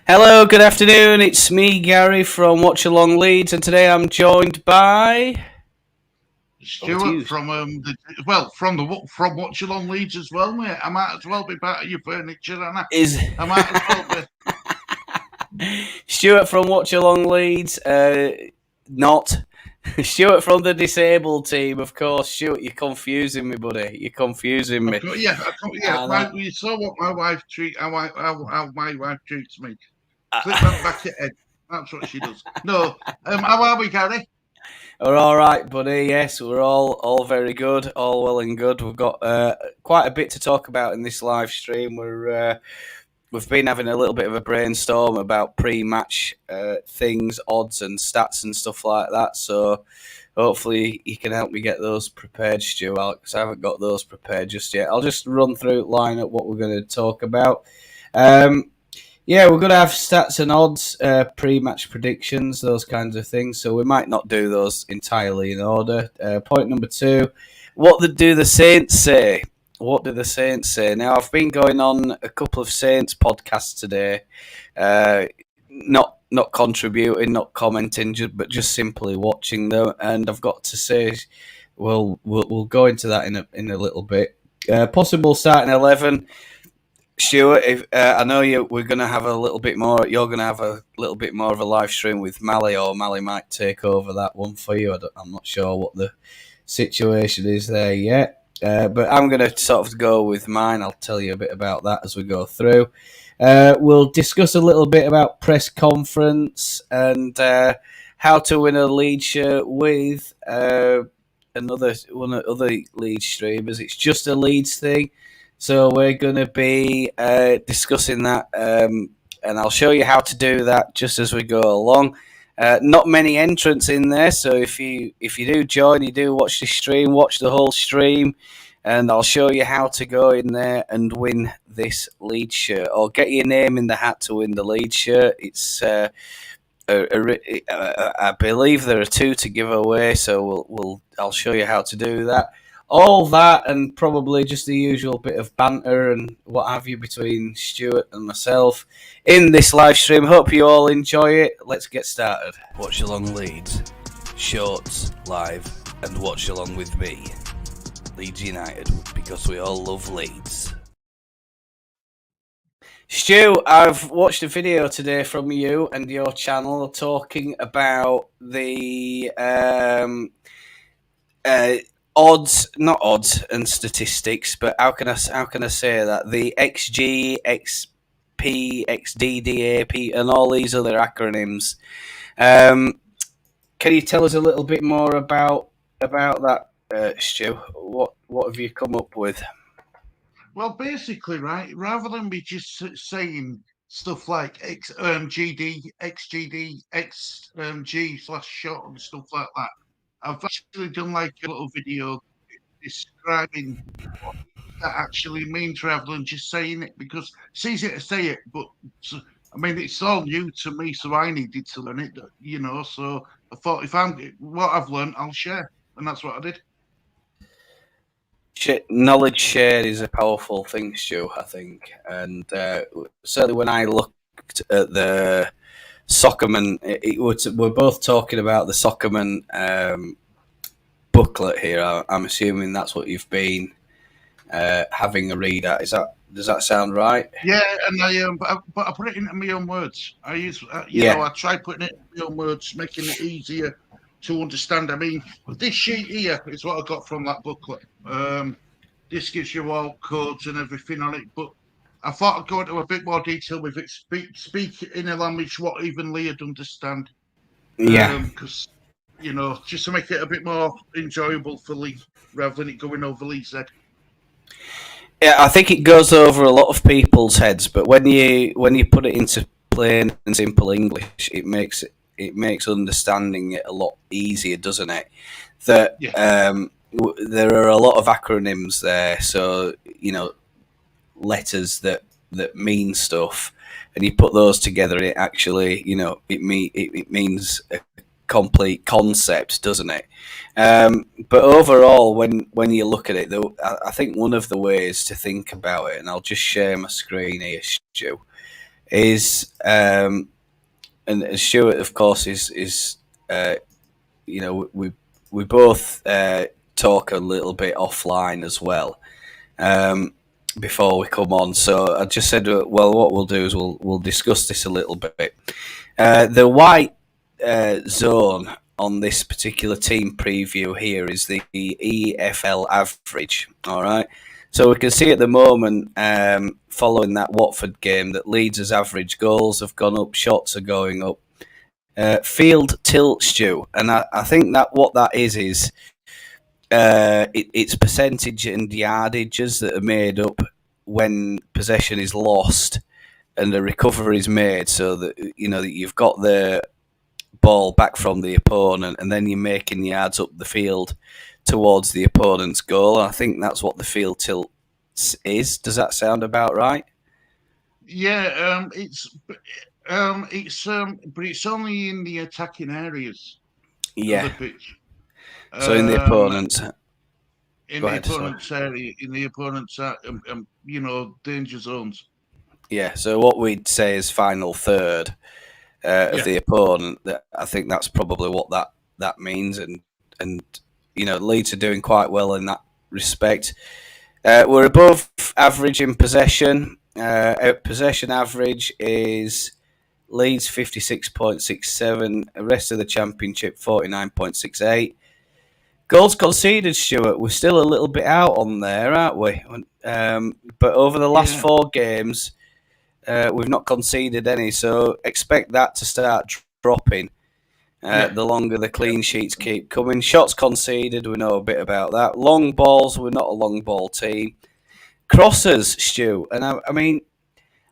Hello, good afternoon. It's me, Gary from Watch Along Leeds, and today I'm joined by Stuart from Watch Along Leeds as well, mate. I might as well be part of your furniture, and I, is I might as well be. Stuart from Watch Along Leeds. Not Stuart from the disabled team, of course. Stuart, you're confusing me, buddy. You're confusing me. Yeah. And You saw what my wife how my wife treats me. Click that back at Ed. That's what she does. No, how are we, Gary? we're all right, buddy. Yes, we're all very good, all well and good. We've got quite a bit to talk about in this live stream. We've been having a little bit of a brainstorm about pre-match things, odds and stats and stuff like that. So hopefully you can help me get those prepared, Stu, because I haven't got those prepared just yet. I'll just run through, line up what we're going to talk about. Yeah, we're going to have stats and odds, pre-match predictions, those kinds of things. So we might not do those entirely in order. Point number 2, do the Saints say? What do the Saints say? Now, I've been going on a couple of Saints podcasts today, not contributing, not commenting, but just simply watching them. And I've got to say, we'll go into that in a little bit. Possible starting 11. Stuart, I know we're going to have a little bit more. You're going to have a little bit more of a live stream with Mally, or Mally might take over that one for you. I'm not sure what the situation is there yet, but I'm going to sort of go with mine. I'll tell you a bit about that as we go through. We'll discuss a little bit about press conference and how to win a lead shirt with one of other Leeds streamers. It's just a Leeds thing. So we're going to be discussing that, and I'll show you how to do that just as we go along. Not many entrants in there, so if you do join, you do watch the stream, watch the whole stream, and I'll show you how to go in there and win this Leeds shirt, or get your name in the hat to win the Leeds shirt. It's I believe there are 2 to give away, so I'll show you how to do that. All that and probably just the usual bit of banter and what have you between Stuart and myself in this live stream. Hope you all enjoy it. Let's get started. Watch along Leeds, shorts, live, and watch along with me, Leeds United, because we all love Leeds. Stu, I've watched a video today from you and your channel talking about the not odds and statistics, but how can I say that? The XG, XP, XDDAP, and all these other acronyms. Can you tell us a little bit more about that, Stu? What have you come up with? Well, basically, right, rather than me just saying stuff like GD, XGD, XG/shot and stuff like that, I've actually done like a little video describing what that actually means rather than just saying it, because it's easy to say it, but I mean, it's all new to me, so I needed to learn it, So I thought what I've learned, I'll share, and that's what I did. Knowledge shared is a powerful thing, Stu, I think. And certainly when I looked at the Soccerman, we're both talking about the Soccerman booklet here. I'm assuming that's what you've been having a read at. Does that sound right? Yeah, and but I put it into my own words. I use, I try putting it in my own words, making it easier to understand. I mean, this sheet here is what I got from that booklet. This gives you all codes and everything on it, but I thought I'd go into a bit more detail with it. Speak in a language what even Leah'd understand. Yeah. Because, just to make it a bit more enjoyable for Lee, rather than it going over Lee's head. Yeah, I think it goes over a lot of people's heads, but when you put it into plain and simple English, it makes understanding it a lot easier, doesn't it? That there are a lot of acronyms there, so letters that mean stuff, and you put those together, it actually it means a complete concept, doesn't it? But overall, when you look at it, though, I think one of the ways to think about it, and I'll just share my screen here, Stu, is and Stuart, of course, is we both talk a little bit offline as well before we come on. So I just said, well, what we'll do is we'll discuss this a little bit. The white zone on this particular team preview here is the EFL average. All right. So we can see at the moment, following that Watford game, that Leeds' average goals have gone up, shots are going up. Field tilt, Stu, and I think that what that is it's percentage and yardages that are made up when possession is lost and the recovery is made, so that that you've got the ball back from the opponent and then you're making yards up the field towards the opponent's goal. I think that's what the field tilt is. Does that sound about right? Yeah, but it's only in the attacking areas of the pitch. So in the opponent's area, in the opponent's danger zones. Yeah. So what we'd say is final third of the opponent. I think that's probably what that means, and Leeds are doing quite well in that respect. We're above average in possession. Possession average is Leeds 56.67, the rest of the Championship 49.68. Goals conceded, Stuart, we're still a little bit out on there, aren't we? But over the last 4 games, we've not conceded any, so expect that to start dropping the longer the clean sheets keep coming. Shots conceded, we know a bit about that. Long balls, we're not a long ball team. Crosses, Stu, and I mean,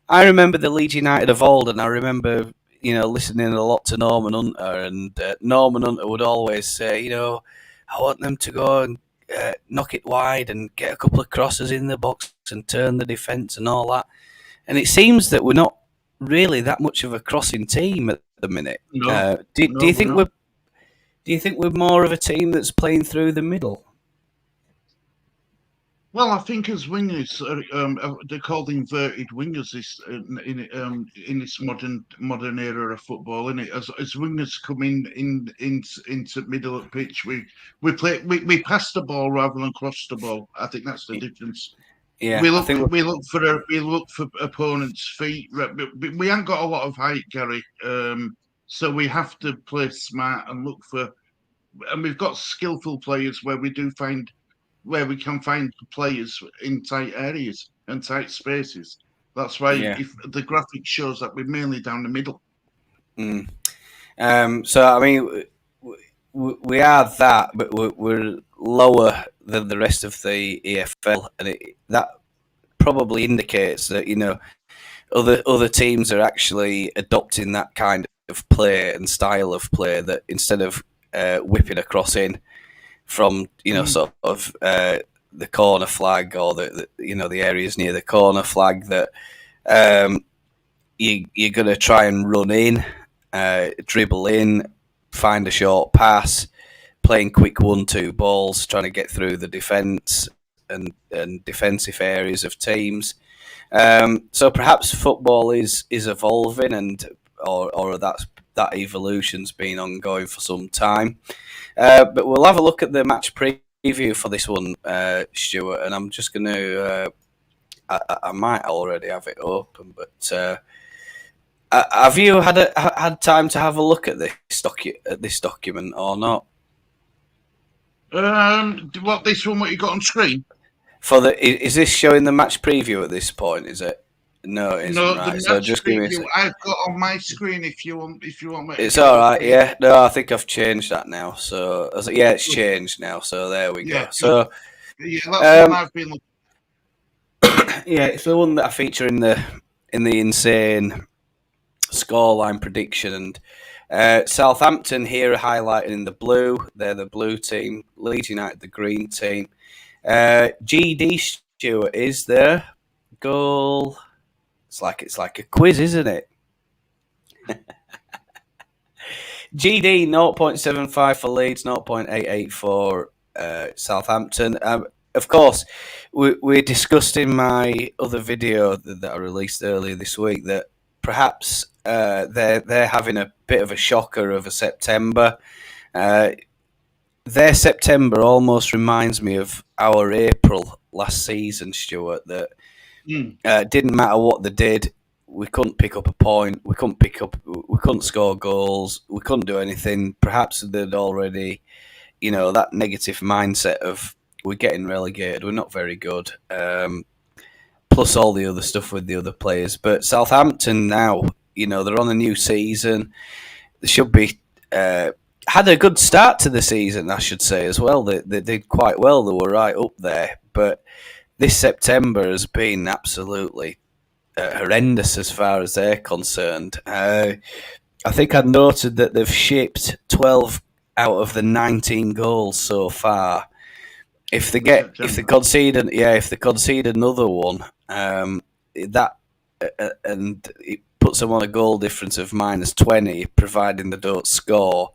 I remember the Leeds United of old, and I remember listening a lot to Norman Hunter, and Norman Hunter would always say, I want them to go and knock it wide and get a couple of crosses in the box and turn the defence and all that. And it seems that we're not really that much of a crossing team at the minute. No, do you think we're more of a team that's playing through the middle? Well, I think as wingers, they're called inverted wingers in this modern era of football, isn't it? As wingers come into middle of pitch, we pass the ball rather than cross the ball. I think that's the difference. Yeah, we look for opponents' feet. We haven't got a lot of height, Gary, so we have to play smart and look for. And we've got skillful players where we can find players in tight areas and tight spaces. That's why if the graphic shows that we're mainly down the middle. So I mean, we are that, but we're lower than the rest of the EFL, and that probably indicates that other teams are actually adopting that kind of play and style of play, that instead of whipping across in from sort of the corner flag or the areas near the corner flag, that you're going to try and run in, dribble in, find a short pass, playing quick 1-2 balls, trying to get through the defence and defensive areas of teams. So perhaps football is evolving, and or that evolution's been ongoing for some time. But we'll have a look at the match preview for this one, Stuart, and I'm just going to. I might already have it open, but have you had time to have a look at this document or not? What this one? What you got on screen? Is this showing the match preview at this point? Is it? No, it isn't. No, right. So just give me I've got on my screen if you want me. It's all right. Yeah. No, I think I've changed that now. So it's changed now. So there we go. So that's the one I've been looking. Yeah, it's the one that I feature in the insane scoreline prediction, and Southampton here are highlighted in the blue. They're the blue team. Leeds United, the green team. GD Stewart is there. Goal. It's like a quiz, isn't it? GD 0.75 for Leeds, 0.88 for Southampton. Of course, we discussed in my other video that I released earlier this week that perhaps they're having a bit of a shocker of a September. Their September almost reminds me of our April last season, Stuart. That didn't matter what they did, we couldn't pick up a point. We couldn't score goals. We couldn't do anything. Perhaps they'd already, that negative mindset of we're getting relegated. We're not very good. Plus all the other stuff with the other players. But Southampton now, they're on a new season. They should be. Had a good start to the season, I should say, as well. They did quite well. They were right up there. But this September has been absolutely horrendous as far as they're concerned. I think I noted that they've shipped 12 out of the 19 goals so far. If they concede another one, and it puts them on a goal difference of -20, providing they don't score.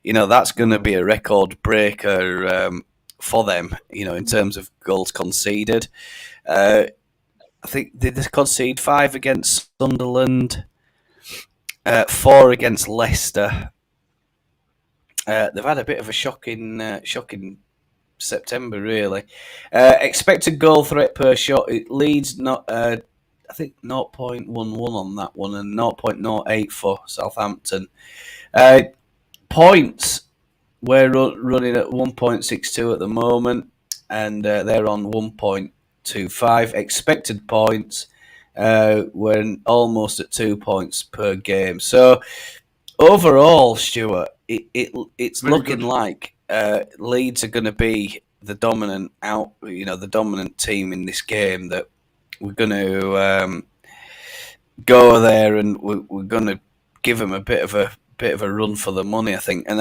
That's going to be a record breaker for them. In terms of goals conceded. I think they concede 5 against Sunderland, 4 against Leicester. They've had a bit of a shocking September, really. Expected goal threat per shot. It leads I think 0.11 on that one and 0.08 for Southampton. Points, we're running at 1.62 at the moment, and they're on 1.25. Expected points, we're almost at 2 points per game. So overall, Stuart, it's very looking good. Like Leeds are going to be the dominant team in this game. That we're going to go there and we're going to give them a bit of a run for the money, I think. And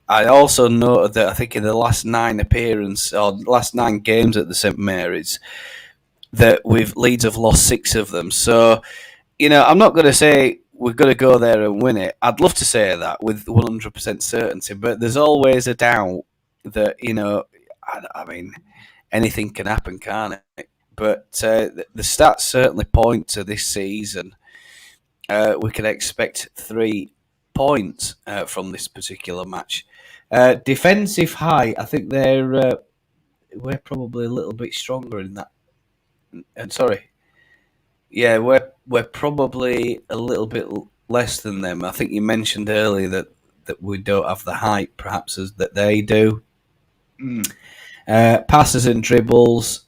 I also noted that I think in the last 9 games at the St Mary's, that Leeds have lost 6 of them. So, I'm not going to say we're going to go there and win it. I'd love to say that with 100% certainty, but there's always a doubt that, I mean, anything can happen, can't it? But the stats certainly point to this season. We can expect 3 points from this particular match. Defensive high, I think we're probably a little bit stronger in that. Yeah, we're probably a little bit less than them. I think you mentioned earlier that we don't have the height, perhaps, as that they do. Passes and dribbles,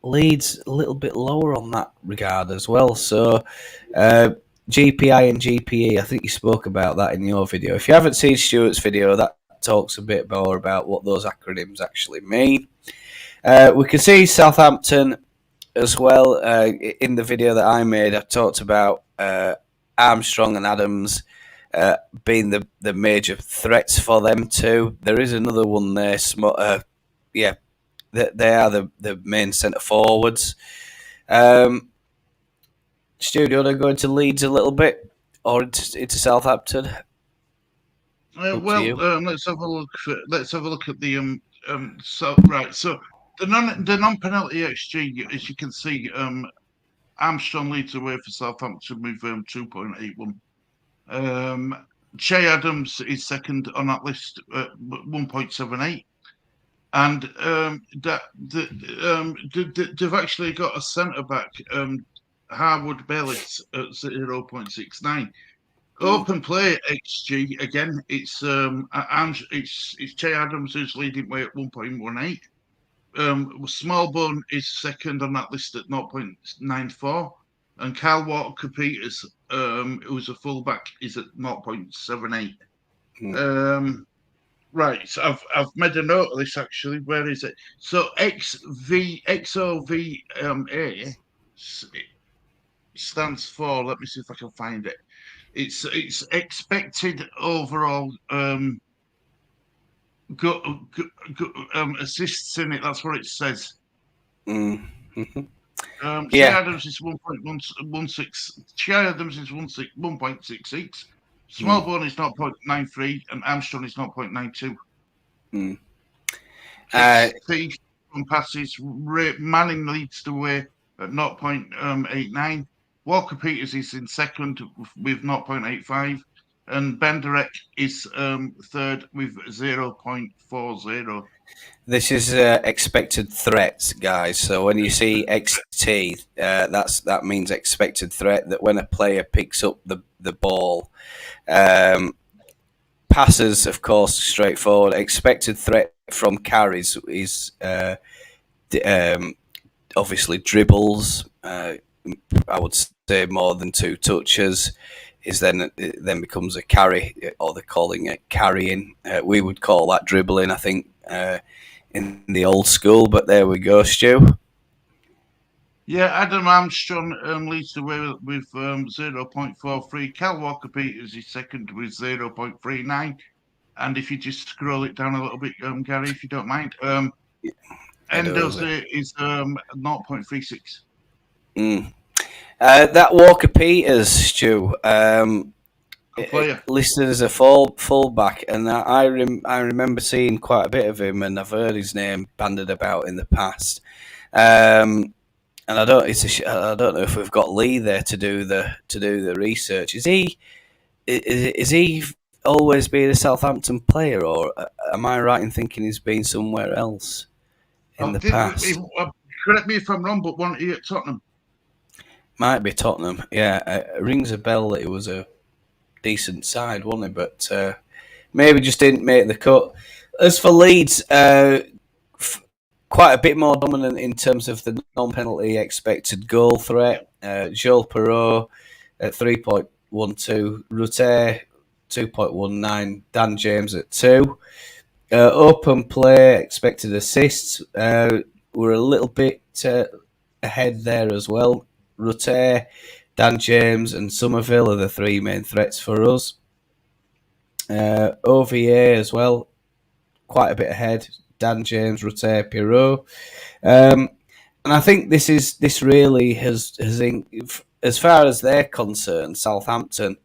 Leeds a little bit lower on that regard as well. So GPI and GPE, I think you spoke about that in your video. If you haven't seen Stuart's video, that talks a bit more about what those acronyms actually mean. We can see Southampton as well. In the video that I made, I talked about Armstrong and Adams being the major threats for them too. There is another one there. They are the main centre forwards. Stu, do you want to go into Leeds a little bit, or into Southampton? Let's have a look. Let's have a look at the So the non-penalty XG, as you can see, Armstrong leads away for Southampton with 2.81. Che Adams is second on that list at 1.78. And they've actually got a centre back, Harwood Bellis, at 0.69. Open play XG again. It's Che Adams who's leading way at 1.18. Smallbone is second on that list at 0.94, and Kyle Walker-Peters, who's a fullback, is at 0.78. Right, so I've made a note of this actually. Where is it? So XOVA stands for. Let me see if I can find it. It's expected overall assists in it. That's what it says. Mm-hmm. Che Adams is 1.16. Che Adams is 1.66. Smallbone is 0.93 and Armstrong is 0.92. From passes, Manning leads the way at 0.89. Walker Peters is in second with 0.85, and Benderek is third with 0.40. This is expected threats, guys. So when you see XT, that means expected threat. That when a player picks up the ball, passes, of course, straightforward. Expected threat from carries is obviously dribbles. I would say more than 2 touches. It then becomes a carry, or they're calling it carrying. We would call that dribbling, I think, in the old school. But there we go, Stu. Yeah, Adam Armstrong leads the way with 0.43. Cal Walker Peters is second with 0.39. And if you just scroll it down a little bit, Gary, if you don't mind, Endo's is 0.36. That Walker Peters, Stu, listed as a fullback, and I remember seeing quite a bit of him, and I've heard his name bandied about in the past. And I don't know if we've got Lee there to do the research. Is he always been a Southampton player, or am I right in thinking he's been somewhere else in the past? Correct me if I'm wrong, but wasn't he at Tottenham? Might be Tottenham. Yeah, it rings a bell that it was a decent side, wasn't it? But maybe just didn't make the cut. As for Leeds, quite a bit more dominant in terms of the non-penalty expected goal threat. Joel Perreault at 3.12, Rutter 2.19, Dan James at 2. Open play, expected assists, were a little bit ahead there as well. Rutter, Dan James and Somerville are the 3 main threats for us. OVA as well, quite a bit ahead. Dan James, Rutter, Perreault. And I think this really has as far as they're concerned, Southampton,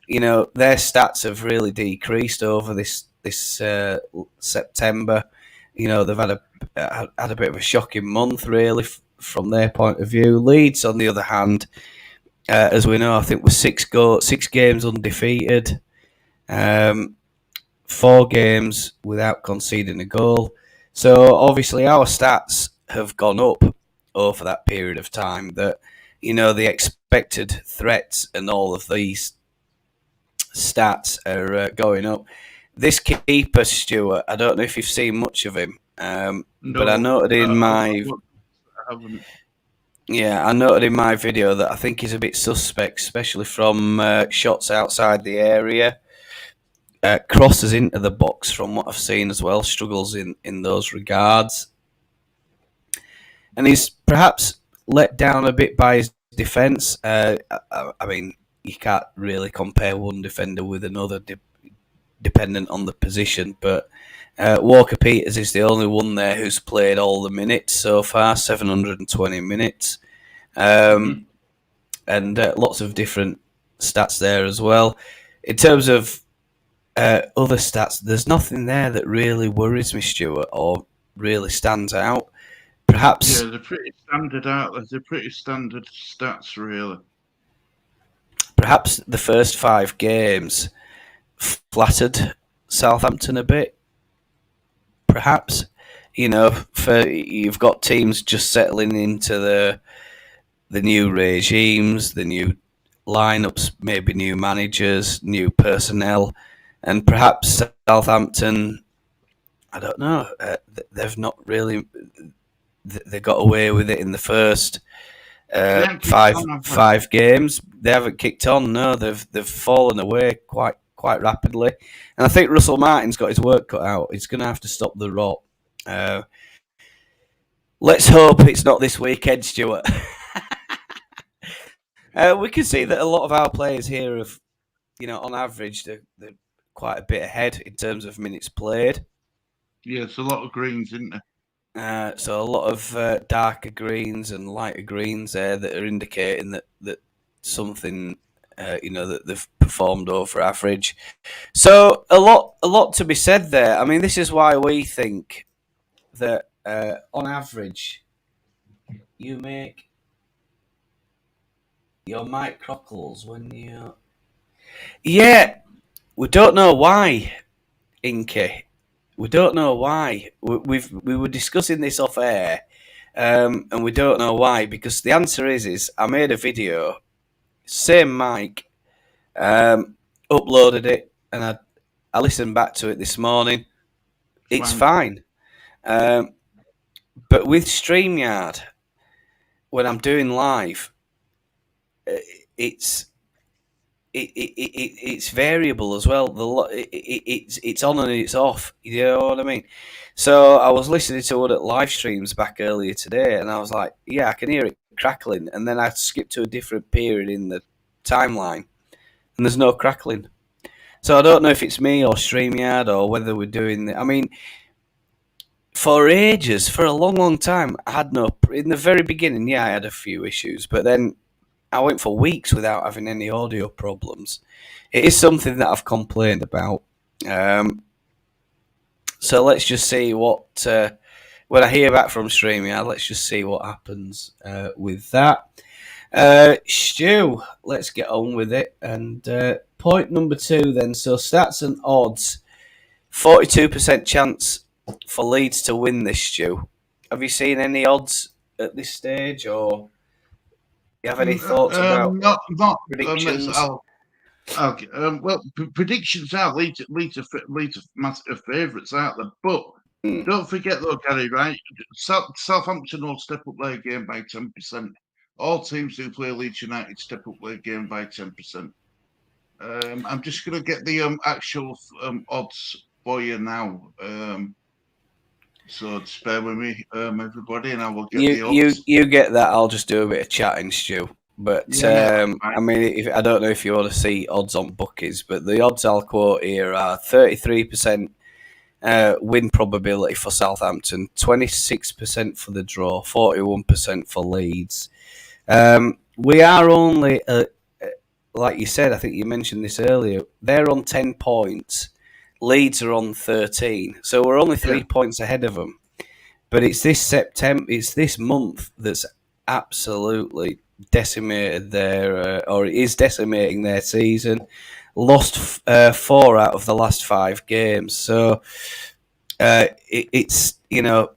their stats have really decreased over this September. They've had a bit of a shocking month, really, from their point of view. Leeds, on the other hand, as we know, I think was 6 games undefeated, 4 games without conceding a goal. So obviously our stats have gone up over that period of time. That the expected threats and all of these stats are going up. This keeper, Stuart, I don't know if you've seen much of him, but I noted in my I noted in my video that I think he's a bit suspect, especially from shots outside the area. Crosses into the box, from what I've seen as well, struggles in those regards. And he's perhaps let down a bit by his defence. I mean, you can't really compare one defender with another dependent on the position, but Walker Peters is the only one there who's played all the minutes so far, 720 minutes. And lots of different stats there as well. In terms of other stats, there's nothing there that really worries me, Stuart, or really stands out. Perhaps. Yeah, they're pretty standard out there. They're pretty standard stats, really. Perhaps the first 5 games flattered Southampton a bit. Perhaps, you've got teams just settling into the new regimes, the new lineups, maybe new managers, new personnel. And perhaps Southampton, I don't know, they've not really, they got away with it in the first 5 games. They haven't kicked on, no, they've fallen away quite rapidly. And I think Russell Martin's got his work cut out. He's going to have to stop the rot. Let's hope it's not this weekend, Stuart. We can see that a lot of our players here have, on average, they're quite a bit ahead in terms of minutes played. Yeah, it's a lot of greens, isn't there? So a lot of darker greens and lighter greens there that are indicating that something, that they've performed over average. So a lot to be said there. I mean, this is why we think that on average you make your mic crackles when you. Yeah, we don't know why, Inky. We don't know why. We were discussing this off air, and we don't know why because the answer is I made a video, same mic, uploaded it, and I listened back to it this morning. It's fine. But with StreamYard, when I'm doing live, it's it's variable as well. It's on and it's off. You know what I mean? So I was listening to one at live streams back earlier today, and I was like, "Yeah, I can hear it crackling." And then I skipped to a different period in the timeline, and there's no crackling. So I don't know if it's me or StreamYard or whether we're doing. I mean, for ages, for a long, long time, I had no. In the very beginning, yeah, I had a few issues, but then I went for weeks without having any audio problems. It is something that I've complained about. So let's just see what when I hear back from StreamYard. Let's just see what happens with that. Stu, let's get on with it. And point number 2 then. So stats and odds. 42% chance for Leeds to win this, Stu. Have you seen any odds at this stage, or you have any thoughts about not predictions? Okay. Well, predictions are Leeds are massive favourites, aren't they? But don't forget though, Gary, right? Southampton will step up their game by 10%. All teams who play Leeds United step up their game by 10%. I'm just going to get the actual odds for you now. So just bear with me, everybody, and I will get the odds. You get that. I'll just do a bit of chatting, Stu. But I mean, I don't know if you want to see odds on bookies, but the odds I'll quote here are 33% win probability for Southampton, 26% for the draw, 41% for Leeds. We are only, like you said, I think you mentioned this earlier, they're on 10 points. Leeds are on 13. So we're only 3 points ahead of them. But it's this September, it's this month that's absolutely decimated their, or is decimating their season. Lost 4 out of the last 5 games. So it's, you know,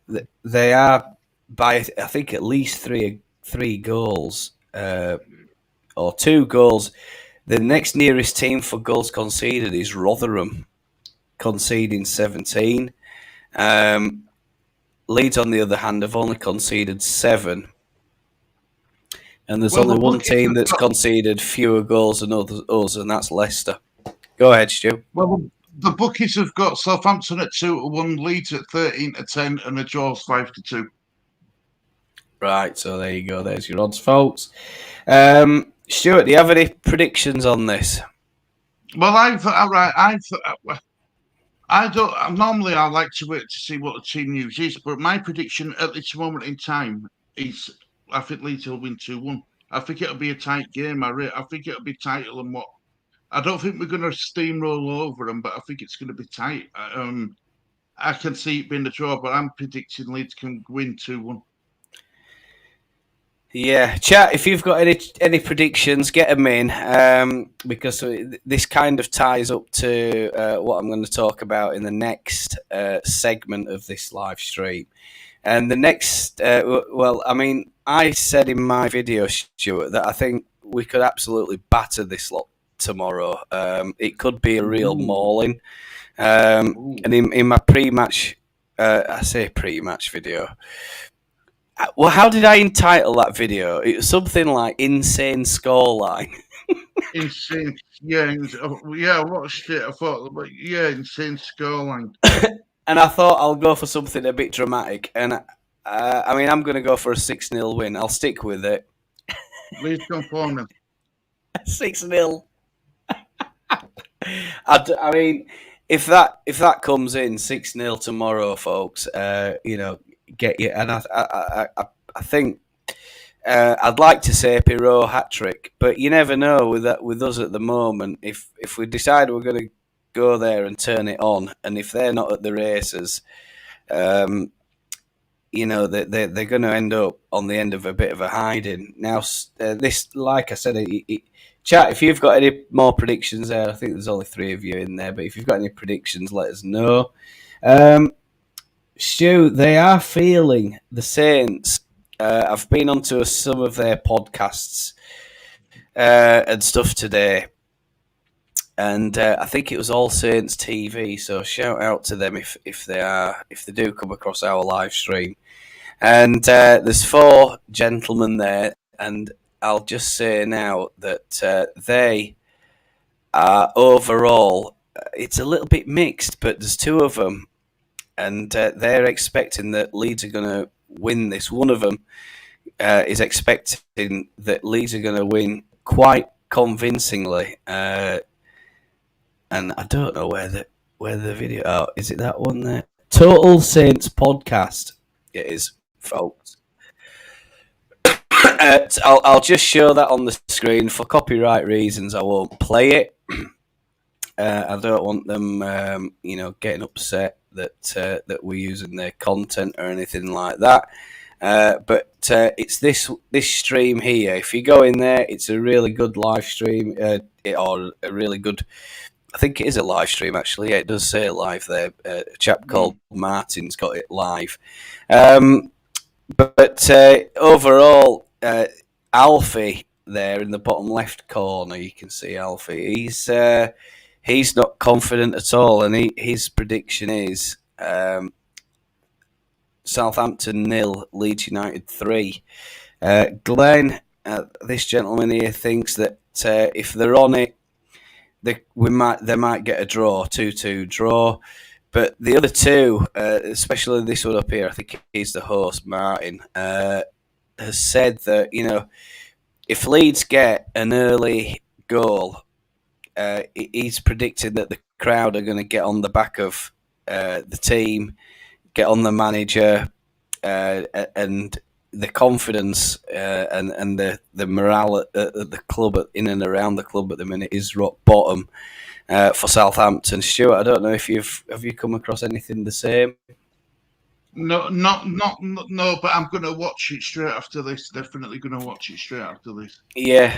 they are by, I think, at least three goals or 2 goals. The next nearest team for goals conceded is Rotherham, conceding 17. Leeds, on the other hand, have only conceded 7. And there's only one team that's conceded fewer goals than us, and that's Leicester. Go ahead, Stu. Well, the bookies have got Southampton at 2-1, Leeds at 13-10, and the draws 5-2. Right, so there you go. There's your odds, folks. Stuart, do you have any predictions on this? Well, I don't. Normally, I like to wait to see what the team news is, but my prediction at this moment in time is I think Leeds will win 2-1. I think it'll be a tight game. I think it'll be tighter than what. I don't think we're going to steamroll over them, but I think it's going to be tight. I can see it being a draw, but I'm predicting Leeds can win 2-1. Yeah, chat. If you've got any predictions, get them in, because this kind of ties up to what I'm going to talk about in the next segment of this live stream. And the next, well, I mean, I said in my video, Stuart, that I think we could absolutely batter this lot tomorrow. It could be a real mauling. And in my pre-match, I say pre-match video. Well, how did I entitle that video? It was something like "Insane Scoreline." Insane, yeah, I watched it. I thought, insane scoreline. And I thought I'll go for something a bit dramatic. And I mean, I'm going to go for a 6-0 win. I'll stick with it. Please confirm it. 6-0. I mean, if that comes in 6-0 tomorrow, folks, you know, get you. And I think I'd like to say Pirot hat trick, but you never know with us at the moment. If we decide we're going to go there and turn it on, and if they're not at the races, they're going to end up on the end of a bit of a hiding. Now, this, like I said, chat, if you've got any more predictions there, I think there's only 3 of you in there, but if you've got any predictions, let us know. Stu, they are feeling the Saints. I've been onto some of their podcasts and stuff today, and I think it was All Saints TV. So shout out to them if they do come across our live stream. And there's 4 gentlemen there, and I'll just say now that they are overall. It's a little bit mixed, but there's 2 of them, and they're expecting that Leeds are going to win this. One of them is expecting that Leeds are going to win quite convincingly. And I don't know where the video. Oh, is it that one there? Total Saints podcast. It is, folks. I'll just show that on the screen for copyright reasons. I won't play it. I don't want them, getting upset that we're using their content or anything like that. But it's this stream here. If you go in there, it's a really good live stream, or a really good. I think it is a live stream, actually. Yeah, it does say live there. A chap called Martin's got it live. But overall, Alfie there in the bottom left corner, you can see Alfie. He's not confident at all, and his prediction is Southampton 0, Leeds United 3. Glenn, this gentleman here, thinks that if they're on it, they might get a draw, 2-2 draw. But the other 2, especially this one up here, I think he's the host, Martin, has said that, if Leeds get an early goal, he's predicted that the crowd are going to get on the back of the team, get on the manager, and the confidence and the morale at the club, in and around the club at the minute, is rock bottom for Southampton. Stuart, I don't know if have you come across anything the same? No, but I'm going to watch it straight after this. Definitely going to watch it straight after this. Yeah.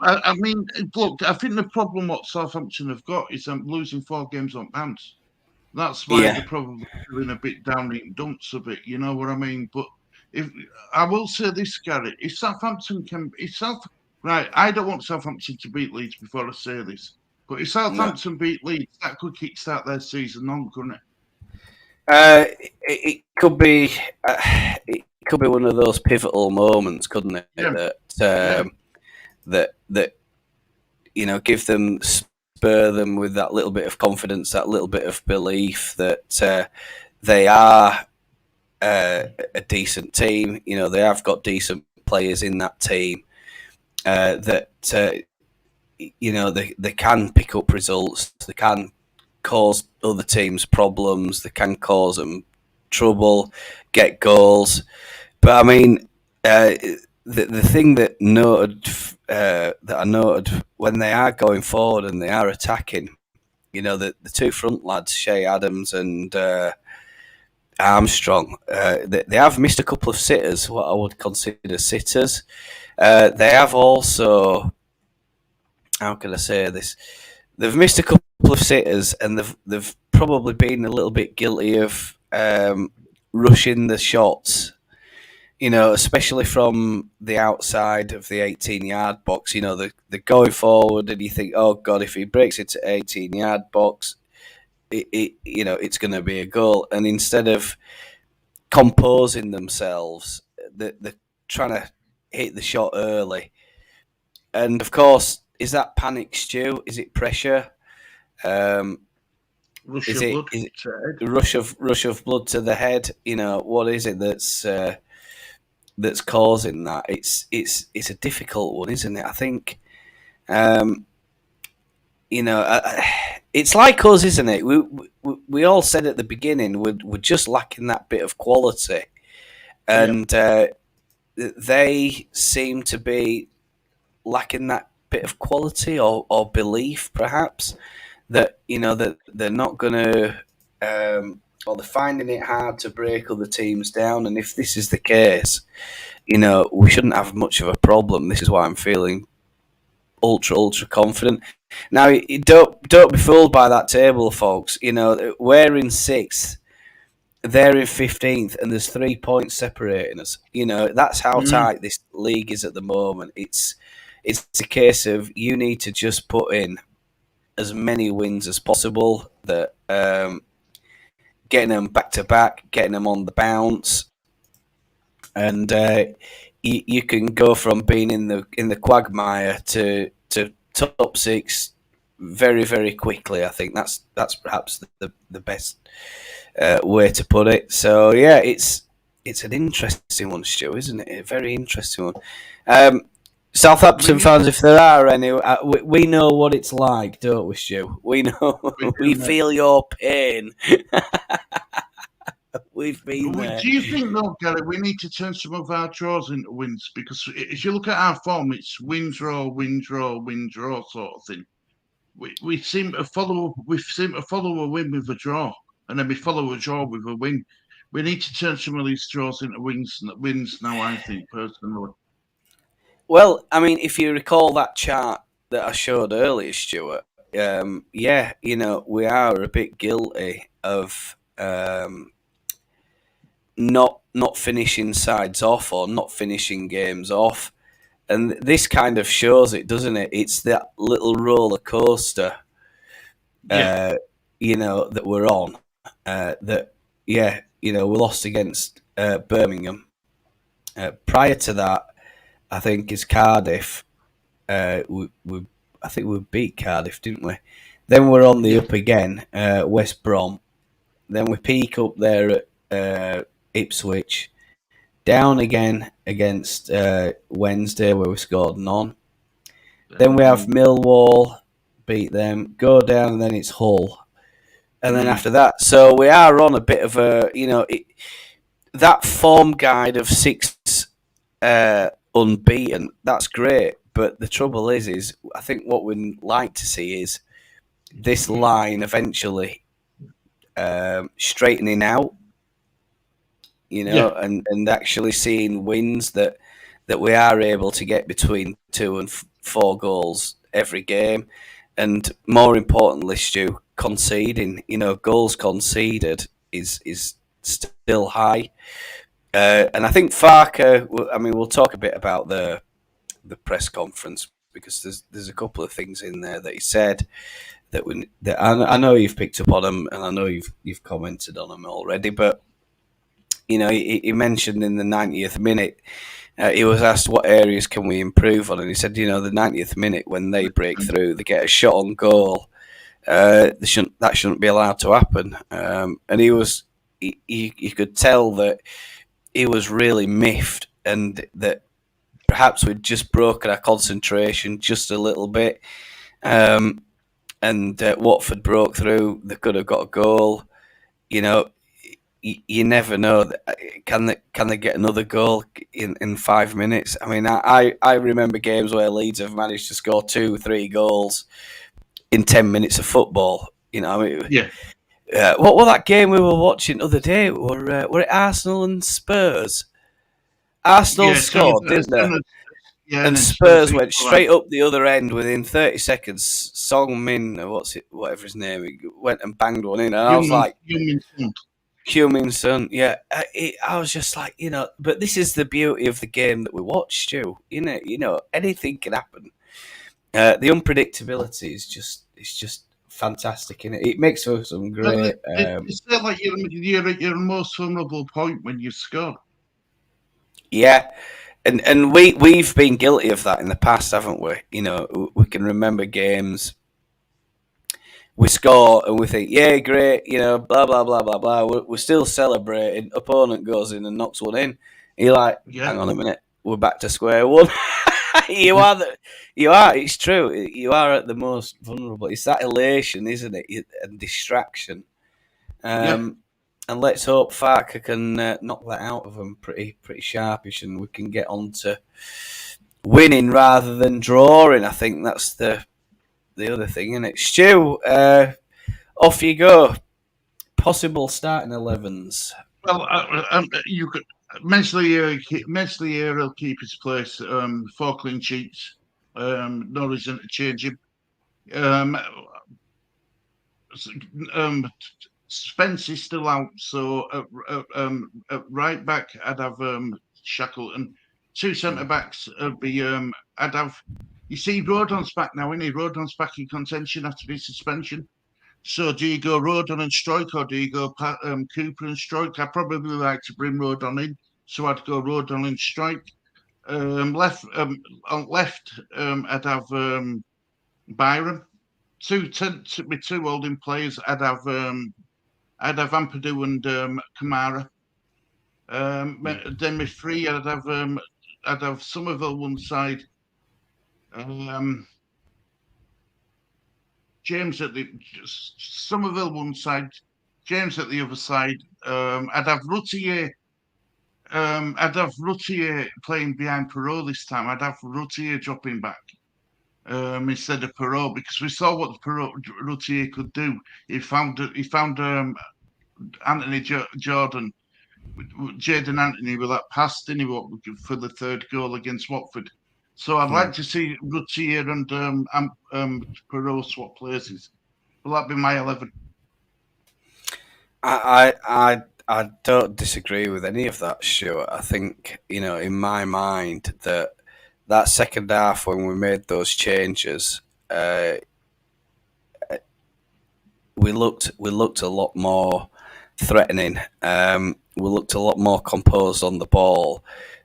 I mean, look, I think the problem what Southampton have got is losing 4 games on bounce. That's why they're probably feeling a bit down in dumps a bit. You know what I mean? But if I will say this, Gary, if Southampton right, I don't want Southampton to beat Leeds before I say this. But if Southampton beat Leeds, that could kickstart their season on, couldn't it? It could be. It could be one of those pivotal moments, couldn't it? Yeah. That give them, spur them with that little bit of confidence, that little bit of belief that they are a decent team. They have got decent players in that team. That they can pick up results. They can cause other teams problems. They can cause them trouble, get goals. But I mean, the thing that I noted when they are going forward and they are attacking, the 2 front lads, Shea Adams and Armstrong, they have missed a couple of sitters, what I would consider sitters. They have also, how can I say this? They've missed a couple of sitters, and they've probably been a little bit guilty of rushing the shots. Especially from the outside of the 18-yard box. They're going forward, and you think, oh God, if he breaks into 18-yard box, it's going to be a goal. And instead of composing themselves, they're trying to hit the shot early. And of course, is that panic, Stu? Is it pressure? Rush of blood to the head? What is it that's causing that? It's a difficult one, isn't it? I think, it's like us, isn't it? We all said at the beginning we're just lacking that bit of quality, and they seem to be lacking that bit of quality or belief, perhaps, that that they're not going to or they're finding it hard to break other teams down. And if this is the case, we shouldn't have much of a problem. This is why I'm feeling ultra confident. Now, don't be fooled by that table, folks. We're in sixth, they're in 15th, and there's 3 points separating us. That's how tight this league is at the moment. It's a case of you need to just put in as many wins as possible. That getting them back to back, getting them on the bounce, and you can go from being in the quagmire to top six very quickly. I think that's perhaps the best way to put it. So yeah, it's an interesting one, Stu, isn't it? A very interesting one. Southampton fans, if there are any, we know what it's like, don't we, Stu? We know, we feel your pain. We've been there. Do you think, though, Gary, we need to turn some of our draws into wins? Because if you look at our form, it's win, draw, win, draw, win, draw sort of thing. We seem to follow a win with a draw, and then we follow a draw with a win. We need to turn some of these draws into wins now, I think, personally. Well, I mean, if you recall that chart that I showed earlier, Stuart, yeah, we are a bit guilty of not finishing sides off or not finishing games off, and this kind of shows it, doesn't it? It's that little roller coaster, that we're on. We lost against Birmingham. Prior to that, I think is Cardiff. I think we beat Cardiff, didn't we? Then we're on the up again, West Brom. Then we peak up there at Ipswich. Down again against Wednesday, where we scored none. Then we have Millwall, beat them. Go down, and then it's Hull. And then after that, so we are on a bit of a, that form guide of 6 unbeaten. That's great, but the trouble is I think what we'd like to see is this line eventually straightening out, and actually seeing wins that we are able to get between 2 and 4 goals every game, and more importantly, Stu, conceding. Goals conceded is still high. And I think Farker. I mean, we'll talk a bit about the press conference, because there's a couple of things in there that he said that I know you've picked up on them, and I know you've commented on them already. But he mentioned in the 90th minute, he was asked what areas can we improve on, and he said, the 90th minute when they break through, they get a shot on goal. That shouldn't be allowed to happen. And you could tell that he was really miffed, and that perhaps we'd just broken our concentration just a little bit. And Watford broke through. They could have got a goal. You never know. Can they get another goal in 5 minutes? I mean, I remember games where Leeds have managed to score 2-3 goals in 10 minutes of football. Yeah. What was that game we were watching the other day? Were it Arsenal and Spurs? Arsenal scored, didn't they? Yeah, and Spurs went straight up the other end within 30 seconds. Song Min, whatever his name, he went and banged one in, and I was like, Heung-min Son, yeah. I was just like, but this is the beauty of the game that we watch, Stu. Anything can happen. The unpredictability is just fantastic, and it makes for some great. It's like you're at your most vulnerable point when you score. Yeah, and we've been guilty of that in the past, haven't we? We can remember games. We score and we think, yeah, great, blah blah blah blah blah. We're still celebrating. Opponent goes in and knocks one in. You're like, hang on a minute, we're back to square one. You are. It's true. You are at the most vulnerable. It's that elation, isn't it, and distraction. And let's hope Farker can knock that out of them pretty sharpish, and we can get on to winning rather than drawing. I think that's the other thing, isn't it? Stu, off you go. Possible starting 11s. Well, you could Meslier will keep his place. 4 clean sheets. No reason to change him. Um, Spence is still out, so at right back I'd have Shackleton. 2 centre backs would be I'd have. You see, Rodon's back now, isn't he? Rodon's back in contention after his suspension. So do you go Rodon and Stroik, or do you go Cooper and Stroik? I probably like to bring Rodon in, so I'd go Rodon and Stroik. On left, I'd have Byron. With 2 holding players, I'd have Ampadu and Kamara. Then with 3, I'd have Somerville one side. James at the Somerville one side, James at the other side. I'd have Routier. Playing behind Perrault this time. I'd have Routier dropping back instead of Perrault, because we saw what Routier could do. He found Anthony Jordan, Jaden Anthony with that pass, didn't he, for the 3rd goal against Watford. So I'd like to see Routier and Perrault swap places. Will that be my 11? I don't disagree with any of that, Stuart. I think, in my mind, that second half when we made those changes, we looked a lot more threatening. We looked a lot more composed on the ball.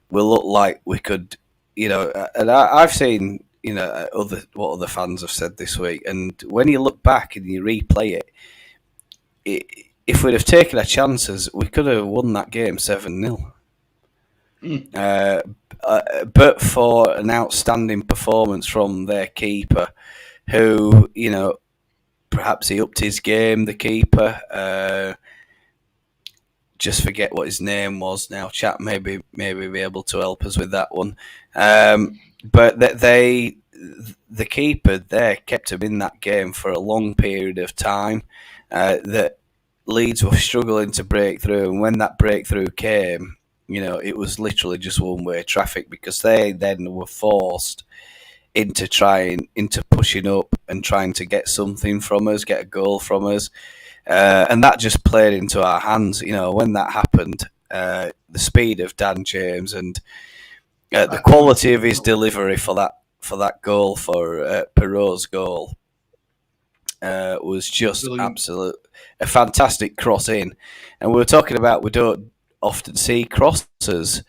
We looked like we could, and I've seen, what other fans have said this week. And when you look back and you replay it, if we'd have taken our chances, we could have won that game 7-0. But for an outstanding performance from their keeper, who, perhaps he upped his game, the keeper. Just forget what his name was now. Chat maybe be able to help us with that one. But the keeper there kept him in that game for a long period of time. That Leeds were struggling to break through, and when that breakthrough came, it was literally just one-way traffic, because they then were forced into pushing up and trying to get something from us, get a goal from us. And that just played into our hands. When that happened, the speed of Dan James and the quality of his delivery for that goal, for Perrault's goal, was just brilliant. A fantastic cross in. And we were talking about, we don't often see crosses,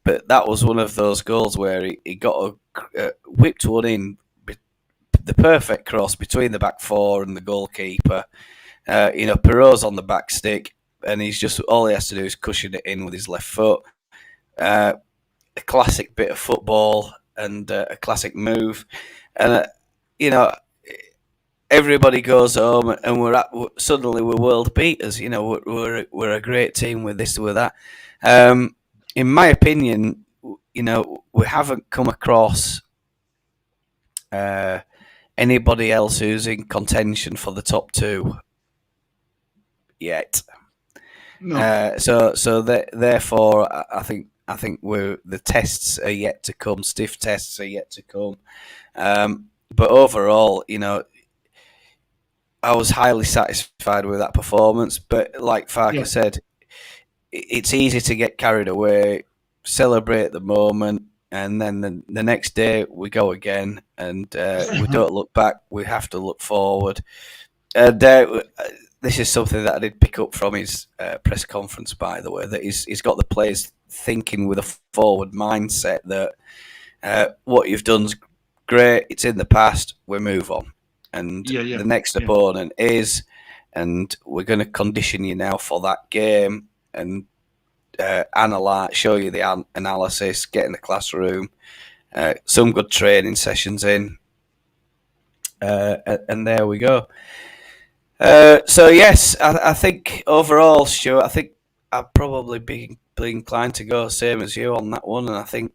but that was one of those goals where he got whipped one in, the perfect cross between the back 4 and the goalkeeper. Perrault's on the back stick, and all he has to do is cushion it in with his left foot. A classic bit of football and a classic move. And everybody goes home, and suddenly we're world beaters. We're a great team with this, with that. In my opinion, we haven't come across anybody else who's in contention for the top 2 yet. No. Therefore, I think the tests are yet to come. Stiff tests are yet to come. But overall, I was highly satisfied with that performance. But like Farker said, it's easy to get carried away, celebrate the moment, and then the next day we go again, and we don't look back. We have to look forward. And this is something that I did pick up from his press conference, by the way, that he's got the players thinking with a forward mindset that what you've done's great, it's in the past, we move on. And the next opponent is, and we're going to condition you now for that game, and show you the analysis, get in the classroom, some good training sessions in, and there we go. So yes, I think overall, Stuart, I think I'd probably be inclined to go same as you on that one. And I think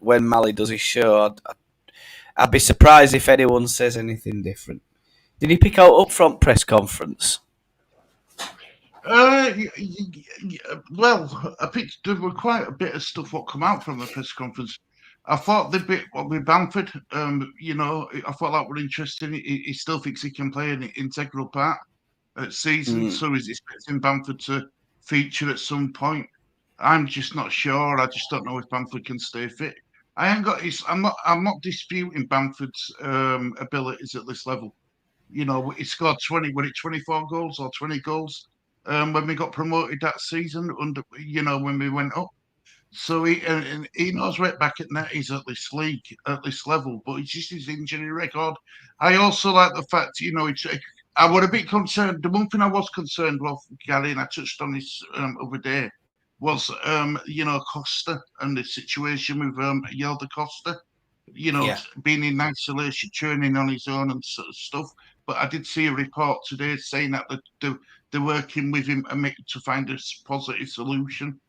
when Mally does his show, I'd be surprised if anyone says anything different. Did he pick out up front press conference? Well, there were quite a bit of stuff what come out from the press conference. I thought the bit with Bamford, I thought that were interesting. He still thinks he can play an integral part at season, so he's expecting Bamford to feature at some point. I'm just not sure. I just don't know if Bamford can stay fit. I ain't got his. I'm not disputing Bamford's abilities at this level. He scored 20. Were it 24 goals or 20 goals when we got promoted that season? When we went up. So and he knows right back at net he's at this league, at this level, but it's just his injury record. I also like the fact, I was a bit concerned. The one thing I was concerned with, Gary, and I touched on this other day, was, Costa and the situation with Yelda Costa, being in isolation, training on his own and sort of stuff. But I did see a report today saying that they're working with him to find a positive solution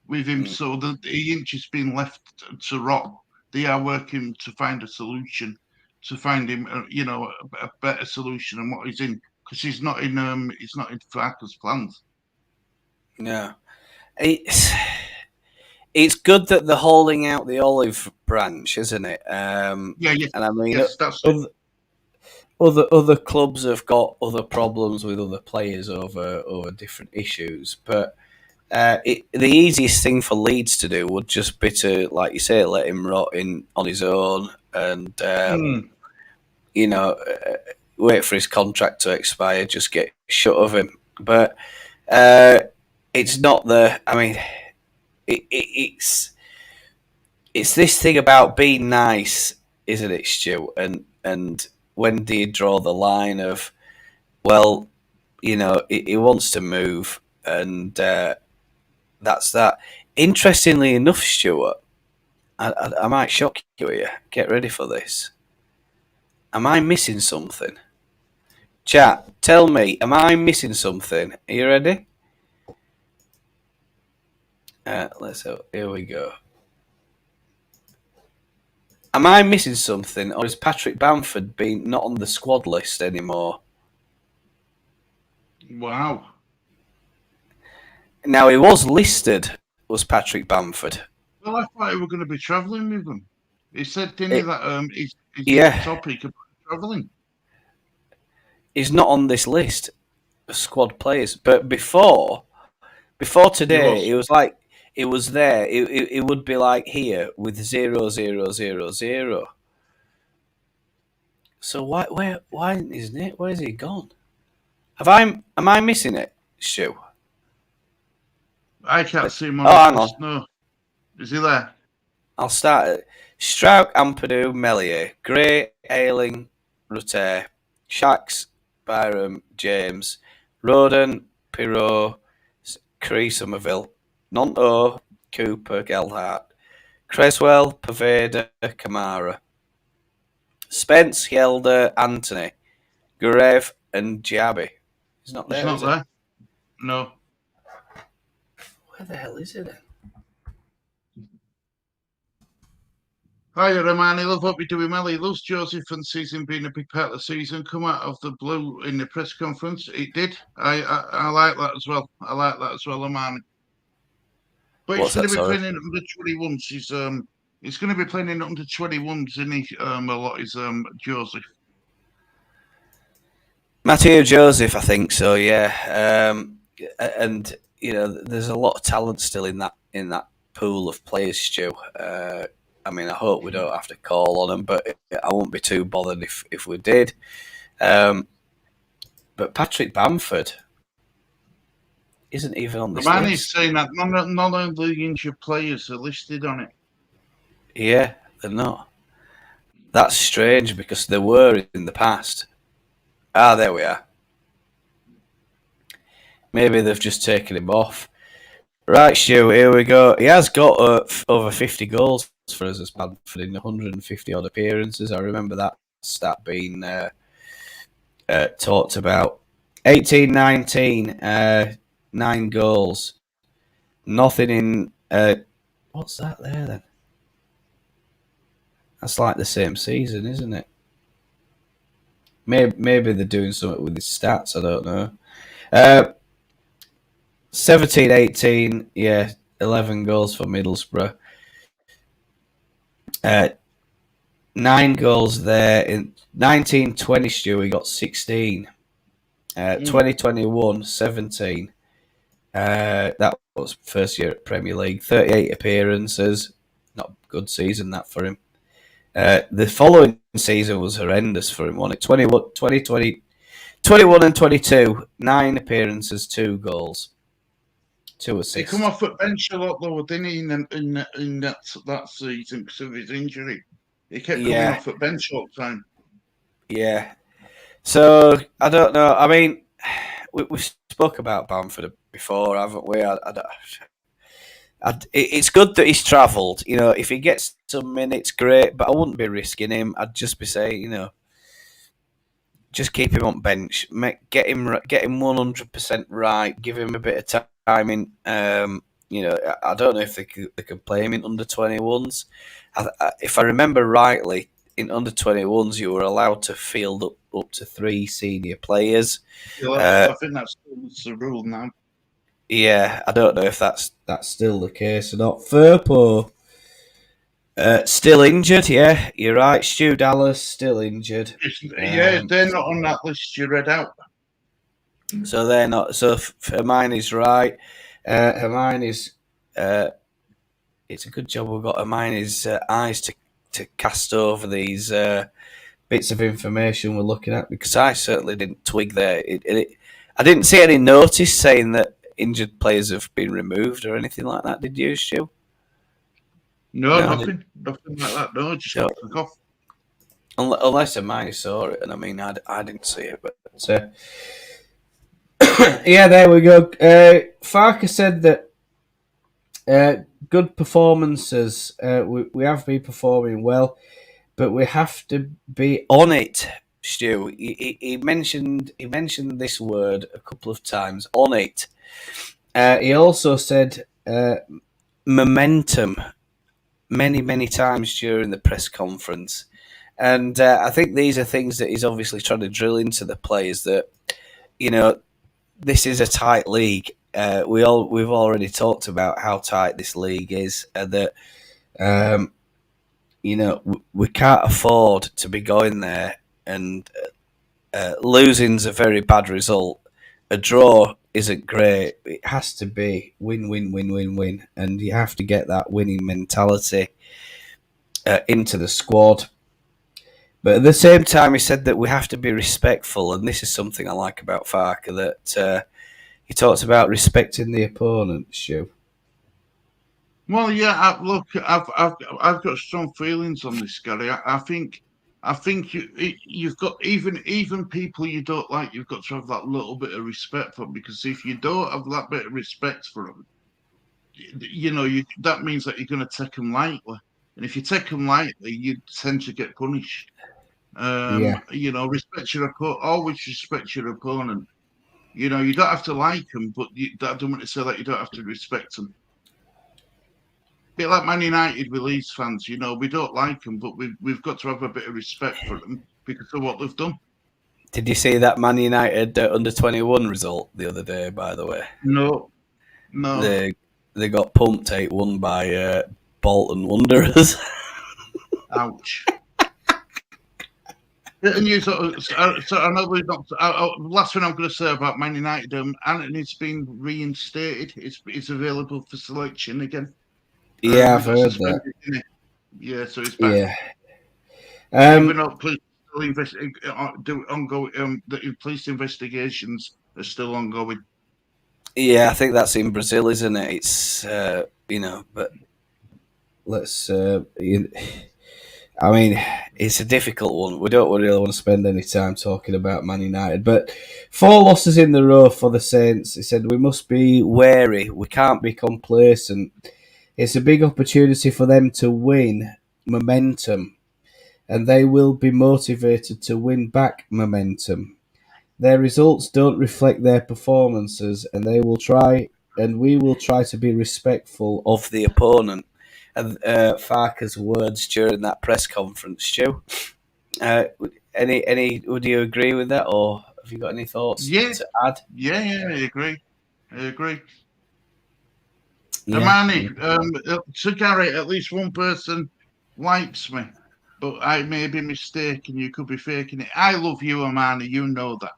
with him, so that he ain't just been left to rot. They are working to find a solution, to find him, a better solution than what he's in, because he's not in Farker's plans. No, it's good that they're holding out the olive branch, isn't it? Yeah, and I mean, yes, that's it. Other clubs have got other problems with other players over different issues, but the easiest thing for Leeds to do would just be to, like you say, let him rot in on his own and wait for his contract to expire, just get shut of him. But it's not the. I mean, it's this thing about being nice, isn't it, Stu? And when do you draw the line of, well, he wants to move, and that's that. Interestingly enough, Stuart, I might shock you here. Get ready for this. Am I missing something? Chat, tell me, am I missing something? Are you ready? Here we go. Am I missing something, or is Patrick Bamford being not on the squad list anymore? Wow. Now, he was listed, was Patrick Bamford. Well, I thought he were going to be travelling with them. He said, didn't he, that he's topic about travelling. He's not on this list of squad players, but before today, he was like, it was there. It would be like here with 0-0-0-0. So why isn't it? Where has he gone? Am I missing it, Stu? I can't see him on the list. No, is he there? I'll start it. Strouk, Ampadu, Meslier, Gray, Ayling, Rutter, Shax, Byram, James, Roden, Pirot, Cree, Somerville, Nonto, Cooper, Gelhardt, Creswell, Paveda, Kamara, Spence, Yelder, Anthony, Gurev, and Diaby. He's not there. He's not there. No. Where the hell is he then? Hiya, Romani. Love what we do with Melly. Loves Joseph and sees him being a big part of the season. Come out of the blue in the press conference. It did. I like that as well. I like that as well, Romani. But he's going to be playing in under 21s. He's going to be playing in under 21s, isn't he? A lot is Joseph. Matteo Joseph, I think so. Yeah, and there's a lot of talent still in that pool of players, Stu. I mean, I hope we don't have to call on them, but I won't be too bothered if we did. But Patrick Bamford isn't even on this list. The man is saying that none of the injured players are listed on it. Yeah, they're not. That's strange because they were in the past. There we are. Maybe they've just taken him off. Right, Stu, here we go. He has got over 50 goals for us as Bamford in 150 odd appearances. I remember that stat being talked about. 18-19, 9 goals. Nothing in... what's that there then? That's like the same season, isn't it? Maybe they're doing something with his stats, I don't know. 17-18, yeah, 11 goals for Middlesbrough. Uh, 9 goals there. In 1920, Stu, he got 16. 2021, 17. That was first year at Premier League. 38 appearances. Not a good season, that, for him. The following season was horrendous for him, wasn't it? 21 and 22, 9 appearances, 2 goals, 2 assists. He come off at bench a lot though, didn't he? In that season because of his injury, he kept coming off at bench all the time. Yeah. So I don't know. I mean, we spoke about Bamford before, haven't we? It's good that he's travelled. You know, if he gets some minutes, great. But I wouldn't be risking him. I'd just be saying, you know, just keep him on bench. Get him 100% right. Give him a bit of timing. You know, I don't know if they can play him in under 21s. If I remember rightly, in under 21s, you were allowed to field up to 3 senior players. I think that's the rule now. Yeah, I don't know if that's still the case or not. Firpo, still injured. Yeah, you're right. Stu Dallas still injured. Yeah, they're not on that list you read out. So they're not. So Hermione's right. Hermione's. It's a good job we've got Hermione's eyes to cast over these bits of information we're looking at, because I certainly didn't twig there. I didn't see any notice saying that injured players have been removed or anything like that. Did you, Stu? No, nothing like that. No, just took off. Unless Hermione saw it, and I mean, I didn't see it, but yeah, there we go. Farker said that good performances. We have been performing well, but we have to be on it, Stu. He mentioned this word a couple of times. On it. He also said momentum many times during the press conference, and I think these are things that he's obviously trying to drill into the players, that, you know, this is a tight league. We've already talked about how tight this league is, and that you know, we can't afford to be going there and losing's a very bad result. A draw isn't great. It has to be win, and you have to get that winning mentality into the squad. But at the same time, he said that we have to be respectful, and this is something I like about Farker, that he talks about respecting the opponent, Stu. Well, yeah. Look, I've got strong feelings on this, Gary. I think you've got even people you don't like. You've got to have that little bit of respect for them, because if you don't have that bit of respect for them, you know, that means that you're going to take them lightly. And if you take them lightly, you tend to get punished. You know, always respect your opponent. You know, you don't have to like them, but that don't want to say that you don't have to respect them. Bit like Man United with Leeds fans, you know, we don't like them, but we've got to have a bit of respect for them because of what they've done. Did you see that Man United under 21 result the other day? By the way, no. They got pumped 8-1 by Bolton Wanderers. Ouch. And you so I know we're not. Last thing I'm going to say about Man United, Anthony's been reinstated. It's available for selection again. Yeah, I've heard that. Yeah, so he's back. Yeah. Even though the police investigations are still ongoing. Yeah, I think that's in Brazil, isn't it? It's you know, but let's. I mean, it's a difficult one. We don't really want to spend any time talking about Man United, but 4 losses in the row for the Saints. He said we must be wary. We can't be complacent. It's a big opportunity for them to win momentum, and they will be motivated to win back momentum. Their results don't reflect their performances, and we will try to be respectful of the opponent. And Farker's words during that press conference, Stu. Would you agree with that, or have you got any thoughts to add? Yeah, I agree. I agree. Yeah. Hermione, to Gary, at least one person likes me, but I may be mistaken. You could be faking it. I love you, Hermione. You know that.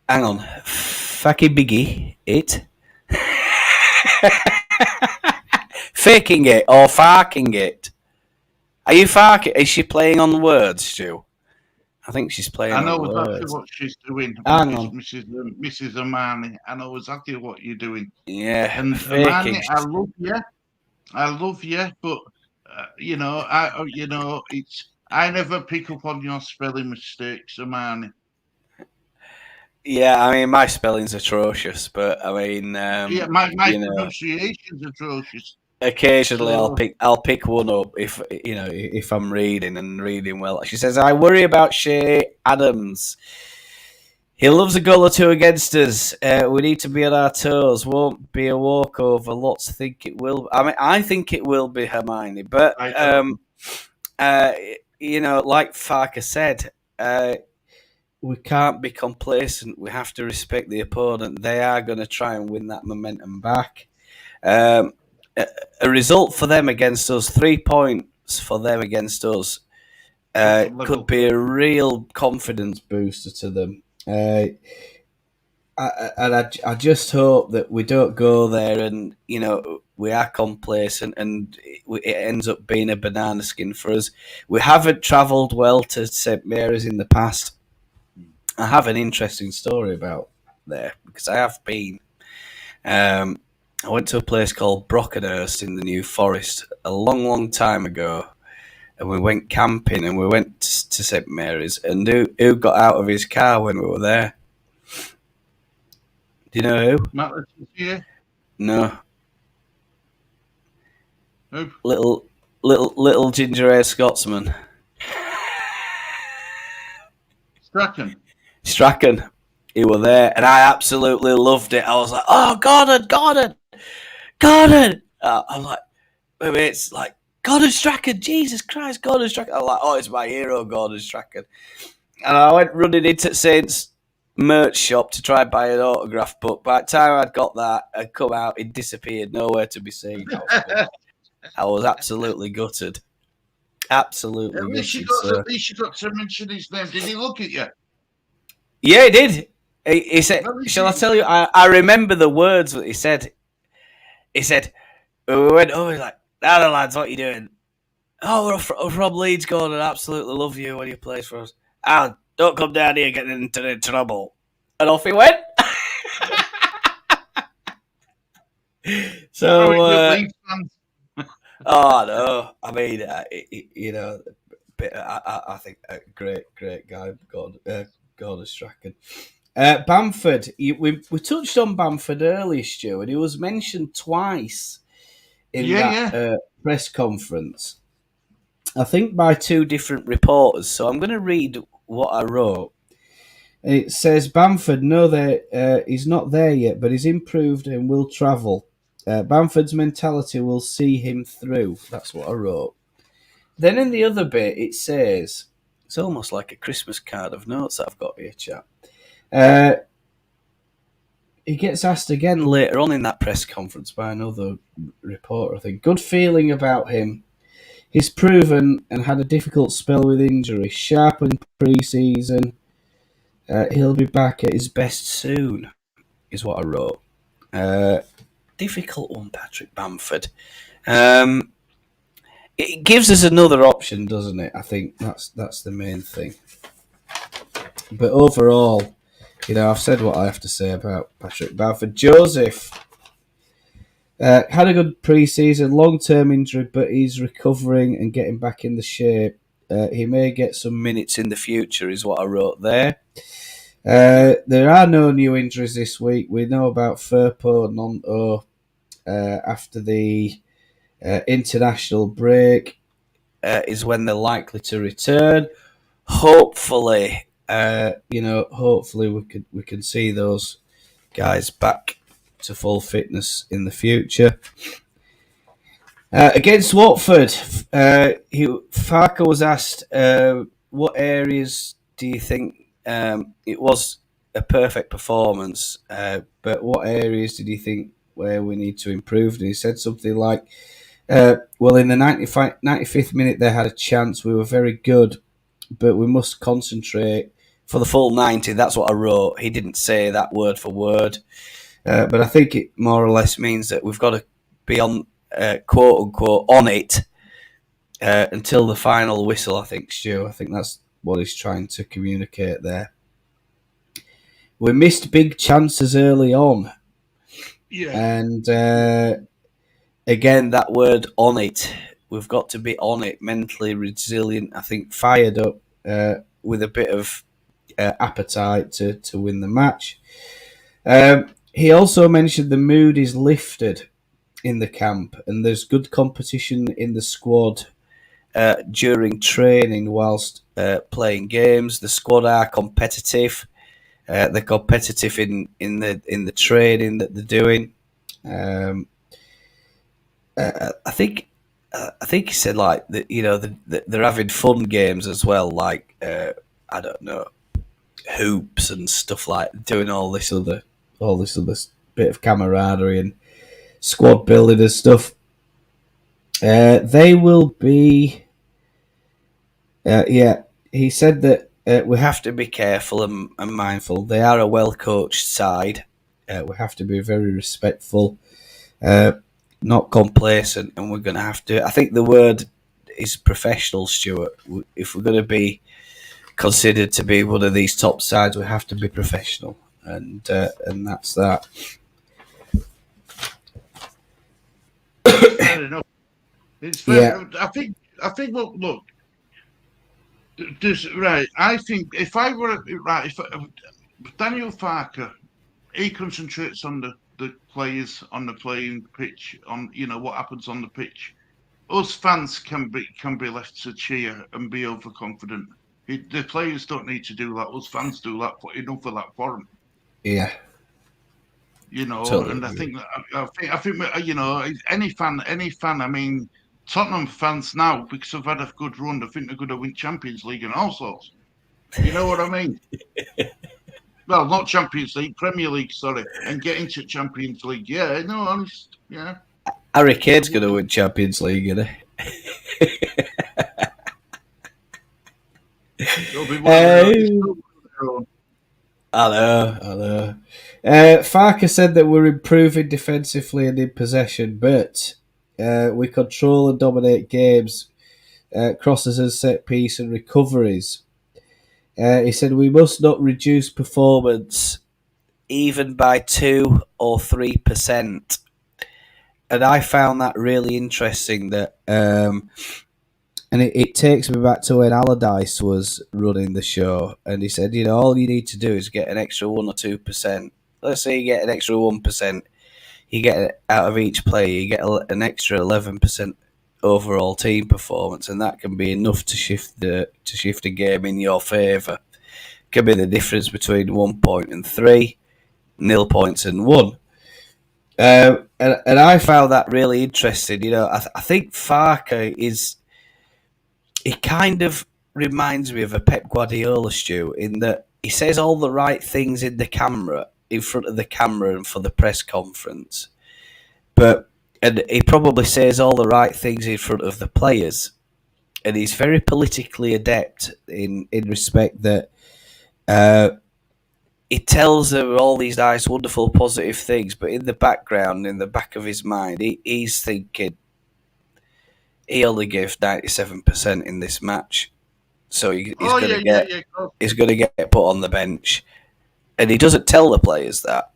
Hang on. Fucking biggie. It. Faking it or farking it? Are you farking? Is she playing on words, Stu? I think she's playing I know on exactly words. what she's doing, Hang on. Mrs. Hermione. I know exactly what you're doing. Yeah, And faking. Hermione, I love you. I love you, but it's I never pick up on your spelling mistakes, Hermione. Yeah, I mean, my spelling's atrocious, but I mean, Yeah, my you know, pronunciation's atrocious. occasionally So I'll pick one up if I'm reading and reading well. She says, "I worry about Shay Adams. He loves a goal or two against us. We need to be on our toes. Won't be a walkover. Lots think it will. I mean, I think it will be Hermione, but I don't. uh, like Farker said, we can't be complacent. We have to respect the opponent. They are going to try and win that momentum back. Um, a result for them against us, 3 points for them against us, could be a real confidence booster to them. I just hope that we don't go there and we are complacent and it ends up being a banana skin for us. We haven't travelled well to St Mary's in the past. I have an interesting story about there because I have been. I went to a place called Brockenhurst in the New Forest a long, long time ago, and we went camping and we went to St Mary's. And who got out of his car when we were there? Do you know who? Matt Letizia? No. Who? Little ginger haired Scotsman. Strachan. He were there, and I absolutely loved it. I was like, "Oh, Gordon!" I'm like, maybe it's like Gordon Strachan. Jesus Christ, Gordon Strachan. I'm like, "Oh, it's my hero, Gordon Strachan." And I went running into Saints merch shop to try and buy an autograph book. By the time I'd got that, I'd come out, he'd disappeared, nowhere to be seen. I was absolutely gutted. Absolutely At least you got to mention his name. Did he look at you? Yeah, he did. He said, "Shall I tell you?" I remember the words that he said. He said, we went over, he's like, "Now lads, what are you doing?" "Oh, we're from Leeds, Gordon. Absolutely love you when you play for us." "Ah, don't come down here getting into trouble." And off he went. So, oh no, I mean, I think a great guy, Gordon Strachan. Bamford, we touched on Bamford earlier, Stu, and he was mentioned twice in that press conference. I think by two different reporters. So I'm going to read what I wrote. It says Bamford, he's not there yet, but he's improved and will travel. Bamford's mentality will see him through. That's what I wrote. Then in the other bit, it says, it's almost like a Christmas card of notes that I've got here, chap. He gets asked again later on in that press conference by another reporter, I think. Good feeling about him. He's proven and had a difficult spell with injury. Sharp in pre-season. He'll be back at his best soon, is what I wrote. Difficult one, Patrick Bamford. It gives us another option, doesn't it? I think that's the main thing. But overall, I've said what I have to say about Patrick Bamford. Joseph had a good pre-season, long-term injury, but he's recovering and getting back in the shape. He may get some minutes in the future, is what I wrote there. There are no new injuries this week. We know about Firpo and Nonto after the international break is when they're likely to return. Hopefully, hopefully we can see those guys back to full fitness in the future. Against Watford, Farker was asked, what areas do you think it was a perfect performance. But what areas did you think where we need to improve? And he said something like, well, in the 95th minute, they had a chance. We were very good, but we must concentrate for the full 90. That's what I wrote. He didn't say that word for word. But I think it more or less means that we've got to be on, quote unquote, on it until the final whistle, I think, Stu. I think that's what he's trying to communicate there. We missed big chances early on. Yeah. And again, that word on it. We've got to be on it, mentally resilient, I think, fired up with a bit of appetite to win the match. He also mentioned the mood is lifted in the camp and there's good competition in the squad during training whilst playing games. The squad are competitive. They're competitive in the training that they're doing. I think he said like that. You know, they're having fun games as well. Like I don't know, hoops and stuff like doing all this other bit of camaraderie and squad building and stuff. They will be. Yeah, he said that we have to be careful and mindful. They are a well coached side. We have to be very respectful, not complacent, and we're going to have to. I think the word is professional, Stuart. If we're going to be considered to be one of these top sides, we have to be professional, and that's that. Fair enough. It's fair. Yeah. I think. Look. Right. I think if I were right, if Daniel Farker, he concentrates on the players on the playing pitch, on what happens on the pitch. Us fans can be left to cheer and be overconfident. The players don't need to do that. Us fans do that. Enough of that for them. Yeah. Totally And agree. I think any fan. I mean, Tottenham fans now, because they've had a good run, they think they're going to win Champions League and all sorts. You know what I mean? Well, not Champions League, Premier League, sorry, and get into Champions League. Yeah, no, honest, yeah. Harry Kane's going to win Champions League, isn't he? It'll be one I know. Farker said that we're improving defensively and in possession, but we control and dominate games, crosses and set piece and recoveries. He said we must not reduce performance even by 2 or 3%. And I found that really interesting that and it takes me back to when Allardyce was running the show, and he said, all you need to do is get an extra 1 or 2%. Let's say you get an extra 1%, you get it out of each player, you get an extra 11% overall team performance, and that can be enough to shift a game in your favour. Can be the difference between 1 point and 3, 0 points and 1. And I found that really interesting. I think Farker is. He kind of reminds me of a Pep Guardiola, Stu, in that he says all the right things in front of the camera and for the press conference. And he probably says all the right things in front of the players. And he's very politically adept in respect that he tells them all these nice, wonderful, positive things, but in the background, in the back of his mind, he's thinking, he only gave 97% in this match, so he's going to get put on the bench, and he doesn't tell the players that,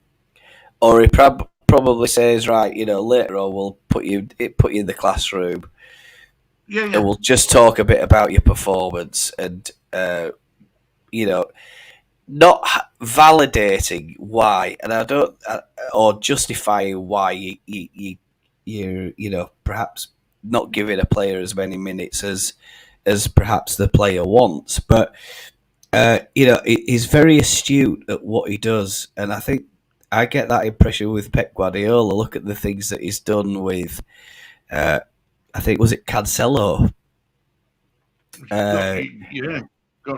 or he probably says, right, later on we'll put you in the classroom, and we'll just talk a bit about your performance, and not validating why, and I don't, or justifying why you perhaps not giving a player as many minutes as perhaps the player wants, but he's very astute at what he does, and I think I get that impression with Pep Guardiola. Look at the things that he's done with, I think was it Cancelo? Got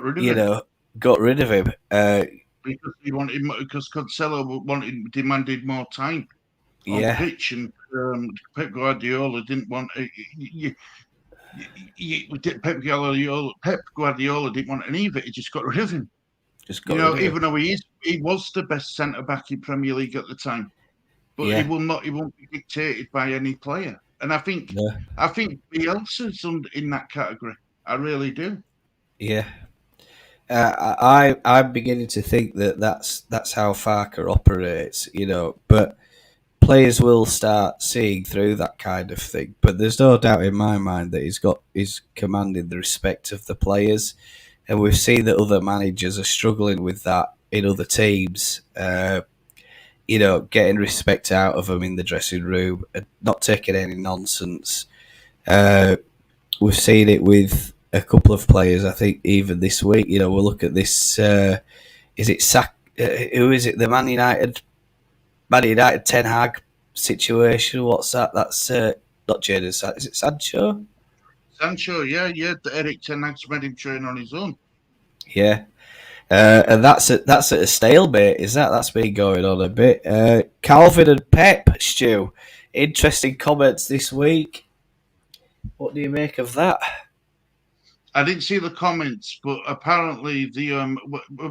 rid of him. Got rid of him. because Cancelo demanded more time on Yeah, pitch, and Pep Guardiola didn't want. Pep Guardiola didn't want any of it. He just got rid of him. just got rid of him. Even though he was the best centre back in Premier League at the time, but Yeah, he won't be dictated by any player. And no, I think Bielsa's in that category. I really do. yeah. I'm beginning to think that that's how Farker operates, But players will start seeing through that kind of thing. But there's no doubt in my mind that he's commanding the respect of the players, and we've seen that other managers are struggling with that in other teams. Getting respect out of them in the dressing room and not taking any nonsense. We've seen it with a couple of players. I think even this week, we'll look at this. Is it who is it? The Man United Ten Hag situation. What's that? That's not Jadon. Is it Sancho? Sancho, yeah. Eric Ten Hag's made him train on his own. Yeah. And that's at a stalemate, is that? That's been going on a bit. Calvin and Pep, Stu. Interesting comments this week. What do you make of that? I didn't see the comments, but apparently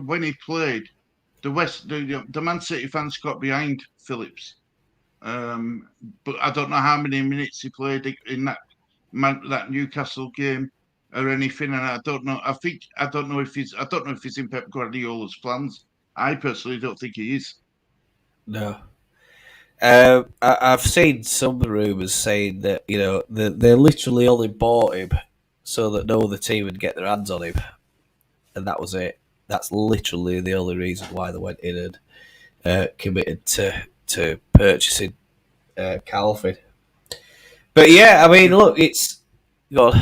when he played, the Man City fans got behind Phillips. But I don't know how many minutes he played in that Newcastle game or anything, and I don't know. I don't know if he's in Pep Guardiola's plans. I personally don't think he is. No. I've seen some rumours saying that they literally only bought him so that no other team would get their hands on him, and that was it. That's literally the only reason why they went in and committed to purchasing Calvin. But yeah, I mean, look, it's God.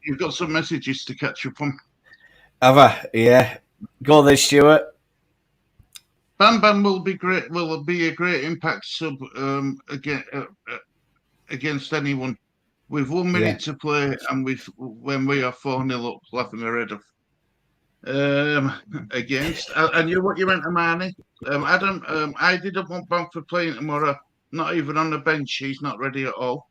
You've got some messages to catch up on. Have I? Yeah. Go on then, Stuart. Bam Bam will be great. Will be a great impact sub against anyone. With 1 minute to play, and when we are 4-0 up, laughing our head off. Against and what you meant, Amani? Adam, I didn't want Bamford playing tomorrow. Not even on the bench. He's not ready at all.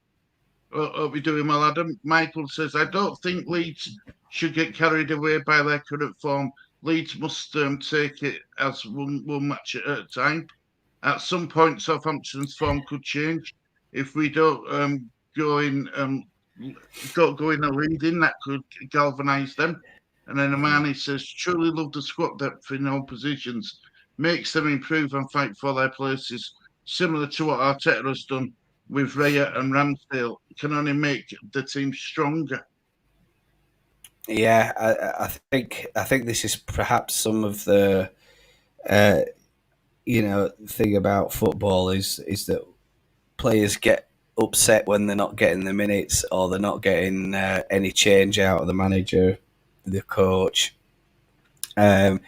Hope you're doing well, Adam. Michael says, I don't think Leeds should get carried away by their current form. Leeds must take it as one match at a time. At some point, Southampton's form could change. If we don't go in a lead, that could galvanise them. And then Amani says, truly love the squad depth in all positions. Makes them improve and fight for their places. Similar to what Arteta has done with Raya and Ramsdale. Can only make the team stronger. Yeah, I think this is perhaps some of the thing about football is that players get upset when they're not getting the minutes or they're not getting any change out of the manager, the coach, and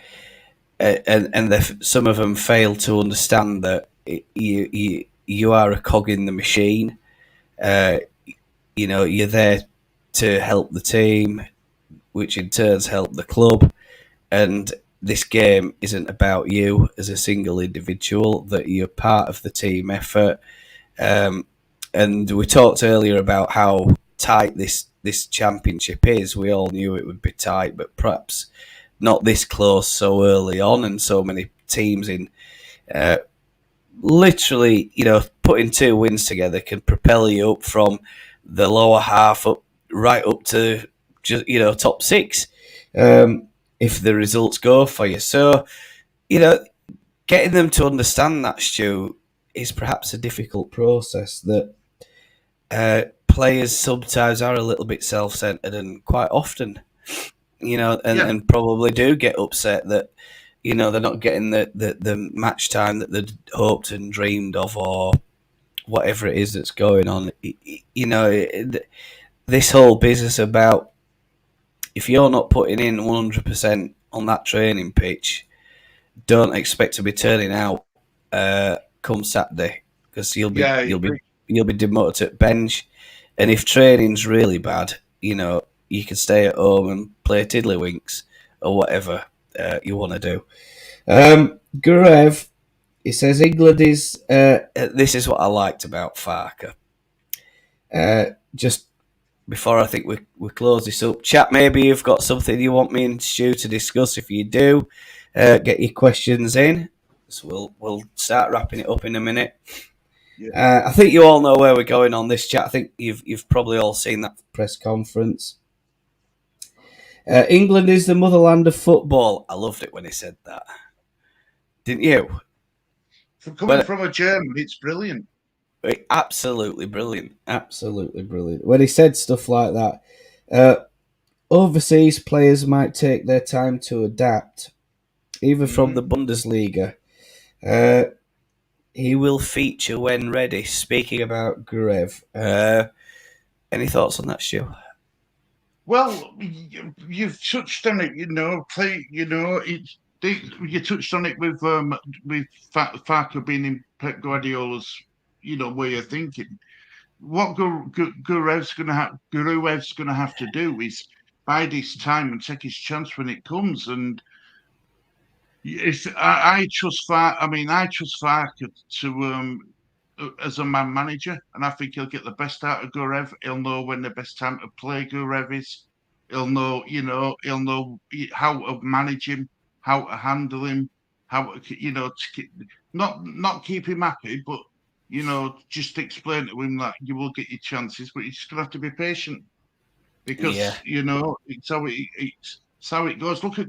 some of them fail to understand that you are a cog in the machine. You're there to help the team, which in turns help the club. And this game isn't about you as a single individual, that you're part of the team effort. And we talked earlier about how tight this championship is. We all knew it would be tight, but perhaps not this close so early on, and so many teams in literally, putting 2 wins together can propel you up from the lower half up right up to just top 6 if the results go for you. So getting them to understand that, Stu, is perhaps a difficult process, that players sometimes are a little bit self-centered, and quite often and probably do get upset that they're not getting the match time that they'd hoped and dreamed of, or whatever it is that's going on. This whole business about, if you're not putting in 100% on that training pitch, don't expect to be turning out come Saturday, because you'll be demoted at bench. And if training's really bad, you can stay at home and play tiddlywinks or whatever. you want to do. Gurev, he says England is. This is what I liked about Farker. Just before I think we close this up, chat. Maybe you've got something you want me and Stu to discuss. If you do, get your questions in. So we'll start wrapping it up in a minute. Yeah. I think you all know where we're going on this chat. I think you've probably all seen that press conference. England is the motherland of football. I loved it when he said that. Didn't you? Coming from a German, it's brilliant. Absolutely brilliant. Absolutely brilliant. When he said stuff like that, overseas players might take their time to adapt, even from the Bundesliga. He will feature when ready. Speaking about Gurev, any thoughts on that, Stu? Well, you've touched on it. You touched on it with Farker being in Pep Guardiola's, way of thinking. What Gurev's going to have to do is bide his time and take his chance when it comes. And I trust Farker to as a man manager, and I think he'll get the best out of Gurev. He'll know when the best time to play Gurev is. He'll know how to manage him, how to handle him, how to not keep him happy, but just explain to him that you will get your chances, but you're just gonna have to be patient because it's how it goes. Look at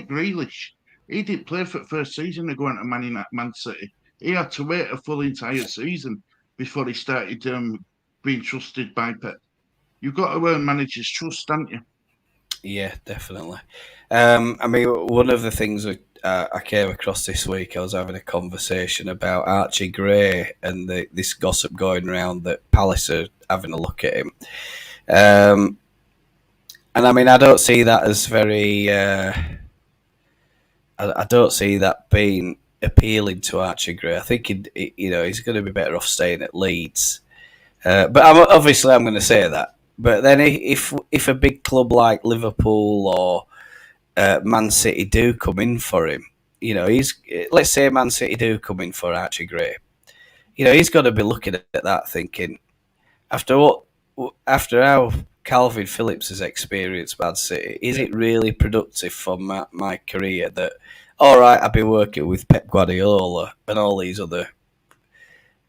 Grealish. He didn't play for the first season of going to Man City. He had to wait a full entire season before he started being trusted by Pep. You've got to earn managers' trust, haven't you? Yeah, definitely. I mean, one of the things that I came across this week, I was having a conversation about Archie Gray and this gossip going around that Palace are having a look at him. And I mean, I don't see that as very. I don't see that being appealing to Archie Gray. I think he's going to be better off staying at Leeds. But I'm going to say that. But then if a big club like Liverpool or Man City do come in for him, let's say Man City do come in for Archie Gray, he's got to be looking at that thinking, after how Calvin Phillips has experienced Man City, is it really productive for my career that, all right, I've been working with Pep Guardiola and all these other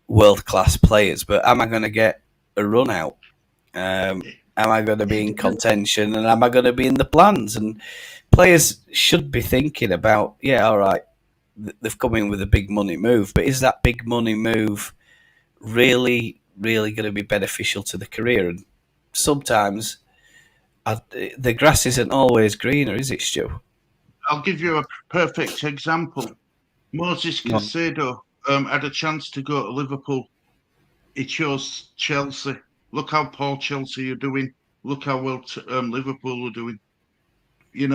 world-class players, but am I going to get a run out? Am I going to be in contention, and am I going to be in the plans? And players should be thinking about, all right, they've come in with a big money move, but is that big money move really going to be beneficial to the career? And sometimes the grass isn't always greener, is it, Stu? I'll give you a perfect example. Moses Caicedo had a chance to go to Liverpool. He chose Chelsea. Look how poor Chelsea are doing. Look how well Liverpool are doing. He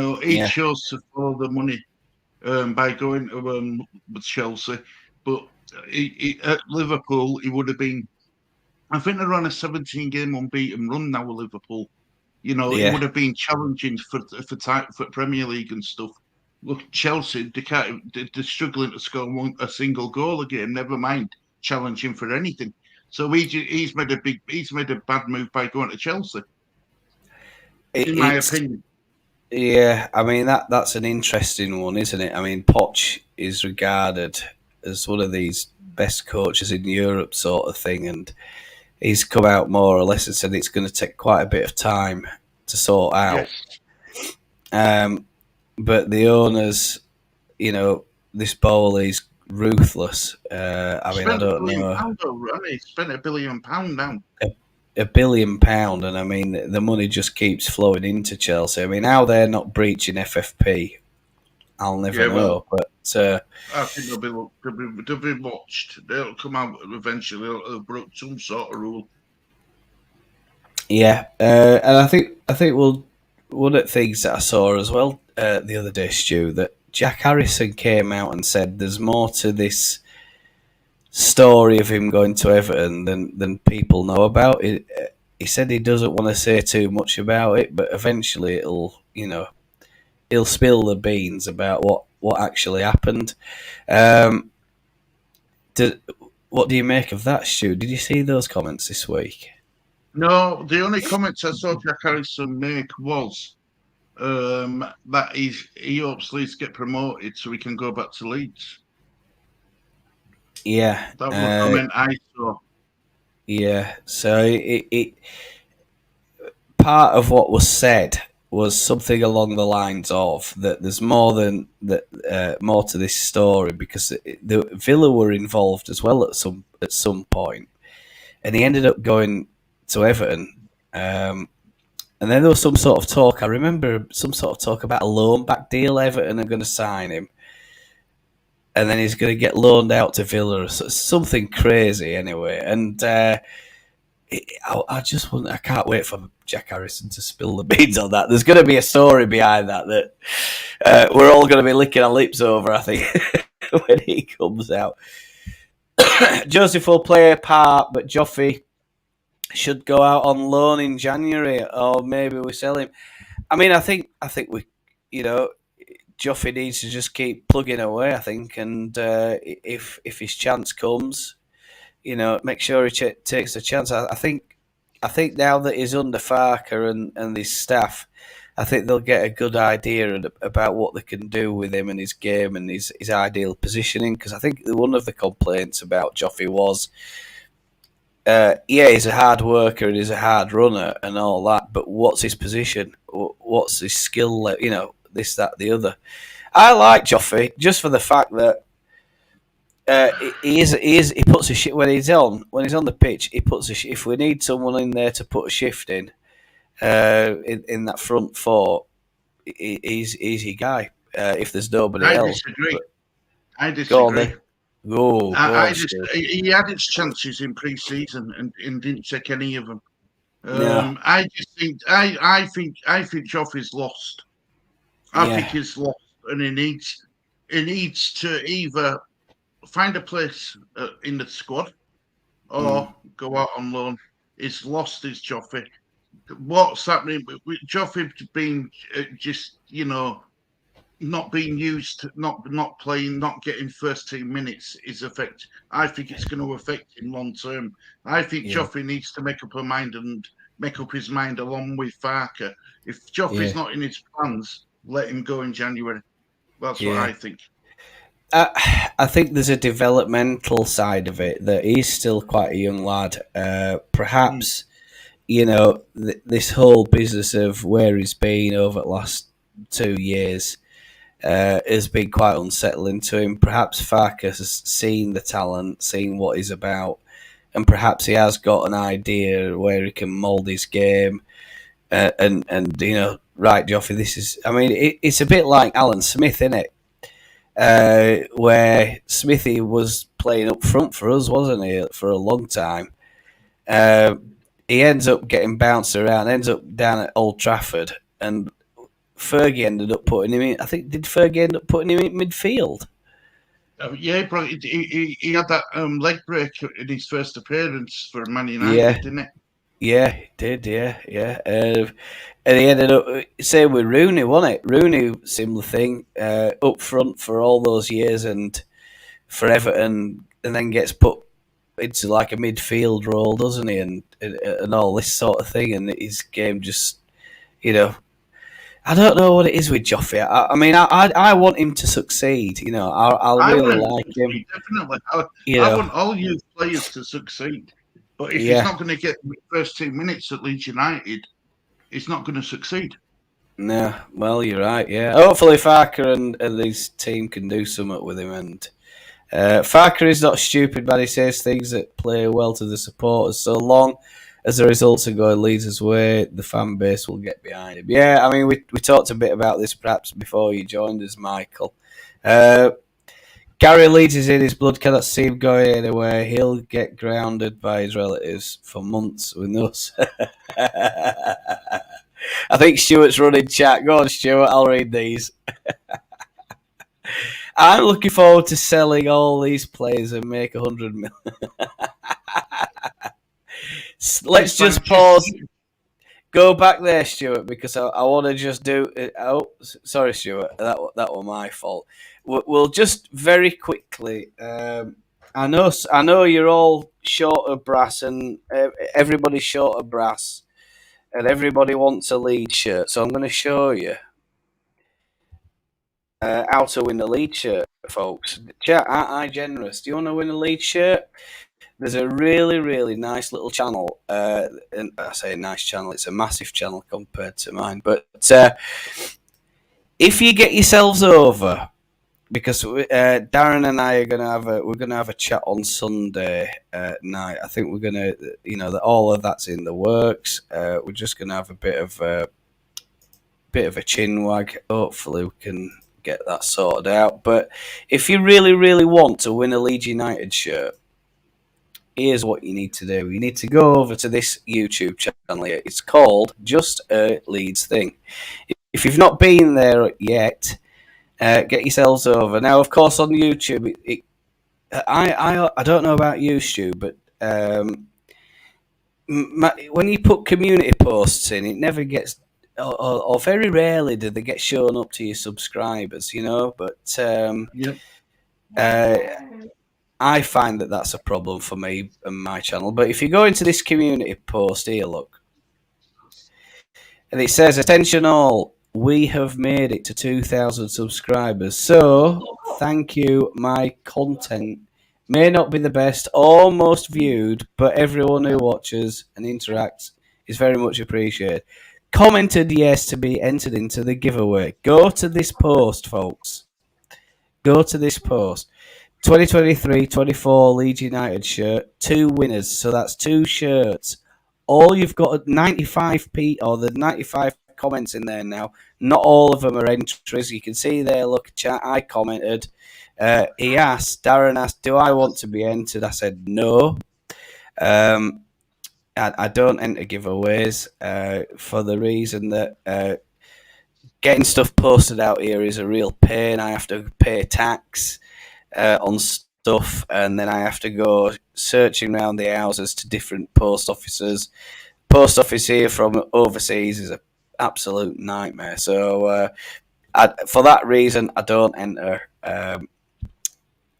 chose to follow the money by going to Chelsea. But at Liverpool, he would have been, I think they're on a 17-game unbeaten run now with Liverpool. He would have been challenging for Premier League and stuff. Look, Chelsea, they're struggling to score a single goal a game, never mind challenging for anything. So he's made a bad move by going to Chelsea, in my opinion. Yeah, I mean that's an interesting one, isn't it? I mean, Poch is regarded as one of these best coaches in Europe, sort of thing, and he's come out more or less and said it's going to take quite a bit of time to sort out. Yes. But the owners, this Bowley's ruthless. I mean, I don't know. He spent £1 billion now. £1 billion, and I mean, the money just keeps flowing into Chelsea. I mean, how they're not breaching FFP, I'll never know. But I think they'll be watched. They'll come out eventually. They'll break some sort of rule. Yeah, and I think one of the things that I saw as well the other day, Stu, that Jack Harrison came out and said there's more to this story of him going to Everton than people know about. He said he doesn't want to say too much about it, but eventually it'll he'll spill the beans about what actually happened. What do you make of that, Stu? Did you see those comments this week? No, the only comments I saw Jack Harrison make was that he hopes Leeds get promoted so he can go back to Leeds. Yeah, that was the comment I saw. Yeah, so it part of what was said was something along the lines of that there's more than that, more to this story, because the Villa were involved as well at some point, and he ended up going to Everton, and then there was some sort of talk. I remember some sort of talk about a loan back deal. Everton are going to sign him, and then he's going to get loaned out to Villa or something crazy anyway. And I can't wait for Jack Harrison to spill the beans on that. There's going to be a story behind that we're all going to be licking our lips over, I think, when he comes out. Joseph will play a part, but Joffrey should go out on loan in January, or maybe we sell him. I mean, I think we, Joffrey needs to just keep plugging away, I think, and if his chance comes, make sure he takes the chance. I think now that he's under Farker and his staff, I think they'll get a good idea about what they can do with him and his game and his ideal positioning. Because I think one of the complaints about Joffrey was, he's a hard worker and he's a hard runner and all that, but what's his position? What's his skill? This, that, the other. I like Joffrey just for the fact that he puts a shift when he's on the pitch. He puts if we need someone in there to put a shift in that front four, he's your guy. If there's nobody else, I disagree. He had his chances in pre-season and didn't take any of them. No. I think Joffrey's lost. I think he's lost, and he needs to either find a place in the squad or go out on loan. He's lost his Joffrey. What's happening with Joffrey being just not being used, not playing, not getting first team minutes is affect. I think it's going to affect him long term. I think Joffrey needs to make up his mind along with Farker. If Joffrey's not in his plans, let him go in January. That's what I think. I think there's a developmental side of it, that he's still quite a young lad. Perhaps, this whole business of where he's been over the last 2 years has been quite unsettling to him. Perhaps Farkas has seen the talent, seen what he's about, and perhaps he has got an idea where he can mould his game. And right, Joffrey, this is... I mean, it's a bit like Alan Smith, isn't it? Where Smithy was playing up front for us, wasn't he, for a long time. He ends up getting bounced around, ends up down at Old Trafford, and Fergie ended up putting him in. I think, did Fergie end up putting him in midfield? He had that leg break in his first appearance for Man United, didn't he? Yeah, he did, yeah. And he ended up, same with Rooney, wasn't it? Rooney, similar thing, up front for all those years and for Everton, and then gets put into like a midfield role, doesn't he? And all this sort of thing, and his game just, I don't know what it is with Joffrey. I mean, I want him to succeed. I really like him. Definitely. I want all youth players to succeed. But if he's not going to get first 2 minutes at Leeds United, he's not going to succeed. No, well, you're right, yeah. Hopefully Farker and his team can do something with him. And Farker is not stupid, but he says things that play well to the supporters. So long as the results are going Leeds' way, the fan base will get behind him. Yeah, I mean, we talked a bit about this perhaps before you joined us, Michael. Gary Leeds is in his blood, cannot see him going anywhere. He'll get grounded by his relatives for months with us. I think Stuart's running chat. Go on, Stuart, I'll read these. I'm looking forward to selling all these players and make 100 million. Let's just pause. Go back there, Stuart, because I want to just do. Sorry, Stuart. That was my fault. We'll just very quickly. I know you're all short of brass, and everybody's short of brass, and everybody wants a Leeds shirt. So I'm going to show you how to win a Leeds shirt, folks. Chat, aren't I generous? Do you want to win a Leeds shirt? There's a really, really nice little channel. And I say a nice channel; it's a massive channel compared to mine. But if you get yourselves over, because Darren and I are gonna have a chat on Sunday night. I think we're gonna, all of that's in the works. We're just gonna have a bit of a chin wag. Hopefully, we can get that sorted out. But if you really, really want to win a Leeds United shirt, here's what you need to do. You need to go over to this YouTube channel here. It's called Just a Leeds Thing. If you've not been there yet, get yourselves over. Now, of course, on YouTube, I don't know about you, Stu, but when you put community posts in, it never gets, or very rarely do they get shown up to your subscribers, But Yep. I find that that's a problem for me and my channel. But if you go into this community post here, look, and it says, "Attention all, we have made it to 2,000 subscribers. So, thank you. My content may not be the best or most viewed, but everyone who watches and interacts is very much appreciated. Commented yes to be entered into the giveaway." Go to this post, folks. Go to this post. 2023-24 Leeds United shirt, 2 winners. So that's 2 shirts. All you've got 95p or the 95 comments in there now. Not all of them are entries. You can see there, look, chat, I commented. Darren asked, "Do I want to be entered?" I said no. I don't enter giveaways for the reason that getting stuff posted out here is a real pain. I have to pay tax on stuff, and then I have to go searching around the houses to different post offices. Post office here from overseas is an absolute nightmare. So for that reason, I don't enter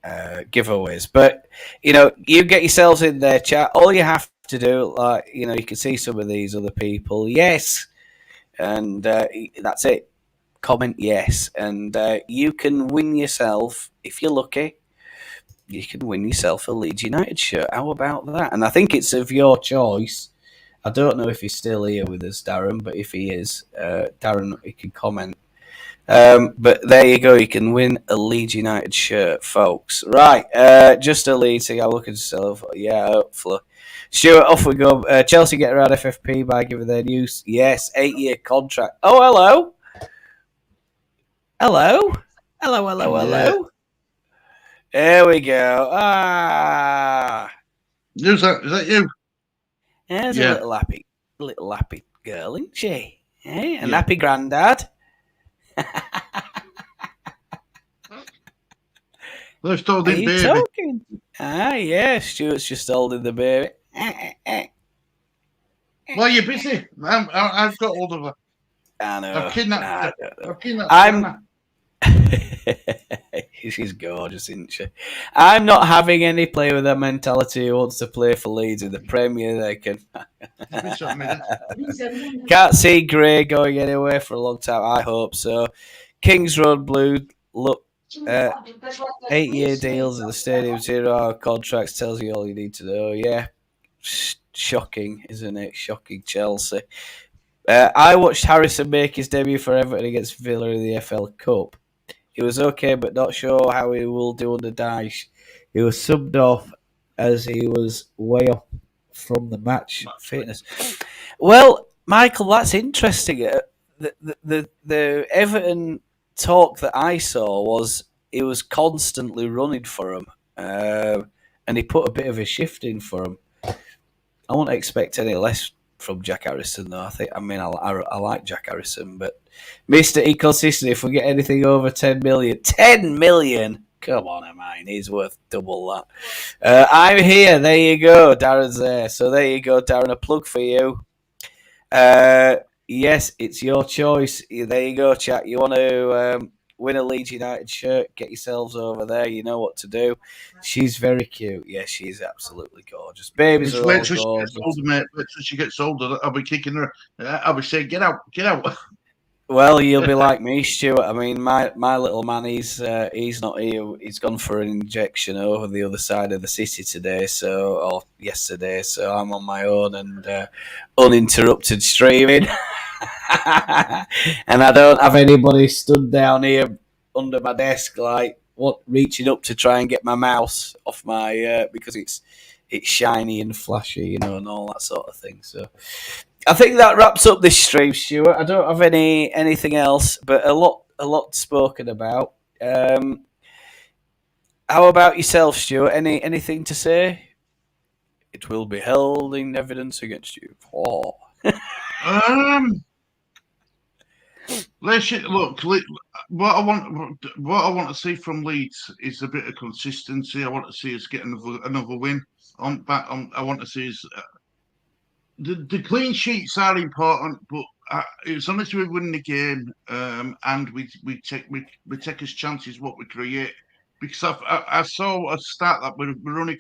giveaways. But you get yourselves in there, chat. All you have to do, you can see some of these other people. Yes, and that's it. Comment yes, and you can win yourself, if you're lucky, you can win yourself a Leeds United shirt. How about that? And I think it's of your choice. I don't know if he's still here with us, Darren, but if he is, Darren, he can comment. But there you go. You can win a Leeds United shirt, folks. Right, just a Leeds thing. I'm looking to sell. Yeah, hopefully. Stuart, off we go. Chelsea get around FFP by giving their news. Yes, 8-year contract. Oh, hello. Hello. Hello. There we go. Who's that? Is that you? There's a little happy girl, isn't she? Hey, and happy granddad. They're still holding baby. Talking? Yeah, Stuart's just holding the baby. Well, you're busy. I've got hold of her. I know. I've kidnapped her. She's gorgeous, isn't she? I'm not having any player with that mentality who wants to play for Leeds in the Premier. They can. Can't see Gray going anywhere for a long time. I hope so. Kings Road Blue, look, 8-year deals in the stadium, 0-hour contracts, tells you all you need to know. Yeah, shocking, isn't it? Shocking, Chelsea. I watched Harrison make his debut for Everton against Villa in the FL Cup. He was okay, but not sure how he will do under Dyche. He was subbed off as he was way off from the match fitness. Well, Michael, that's interesting. The Everton talk that I saw was he was constantly running for him, and he put a bit of a shift in for him. I won't expect any less from Jack Harrison, though. I like Jack Harrison, but Mr. Inconsistent, if we get anything over 10 million, 10 million? Come on, he's worth double that. I'm here. There you go. Darren's there. So there you go, Darren. A plug for you. Yes, it's your choice. There you go, chat. You want to win a Leeds United shirt? Get yourselves over there. You know what to do. She's very cute. Yeah, she's absolutely gorgeous. Babies Just are wait all till she gets gorgeous. older, mate. Wait till she gets older. I'll be kicking her. I'll be saying, "Get out, get out." Well, you'll be like me, Stuart. I mean, my little man, he's not here. He's gone for an injection over the other side of the city today, or yesterday. So I'm on my own and uninterrupted streaming, and I don't have anybody stood down here under my desk, like what reaching up to try and get my mouse off my because it's shiny and flashy, and all that sort of thing. So. I think that wraps up this stream, Stuart. I don't have anything else, but a lot spoken about. How about yourself, Stuart? Anything to say? It will be held in evidence against you. Oh. Look. What I want to see from Leeds is a bit of consistency. I want to see us get another win on back. I want to see us. The clean sheets are important, but it's honestly we win the game, and we take us chances what we create. Because I saw a stat that we're only.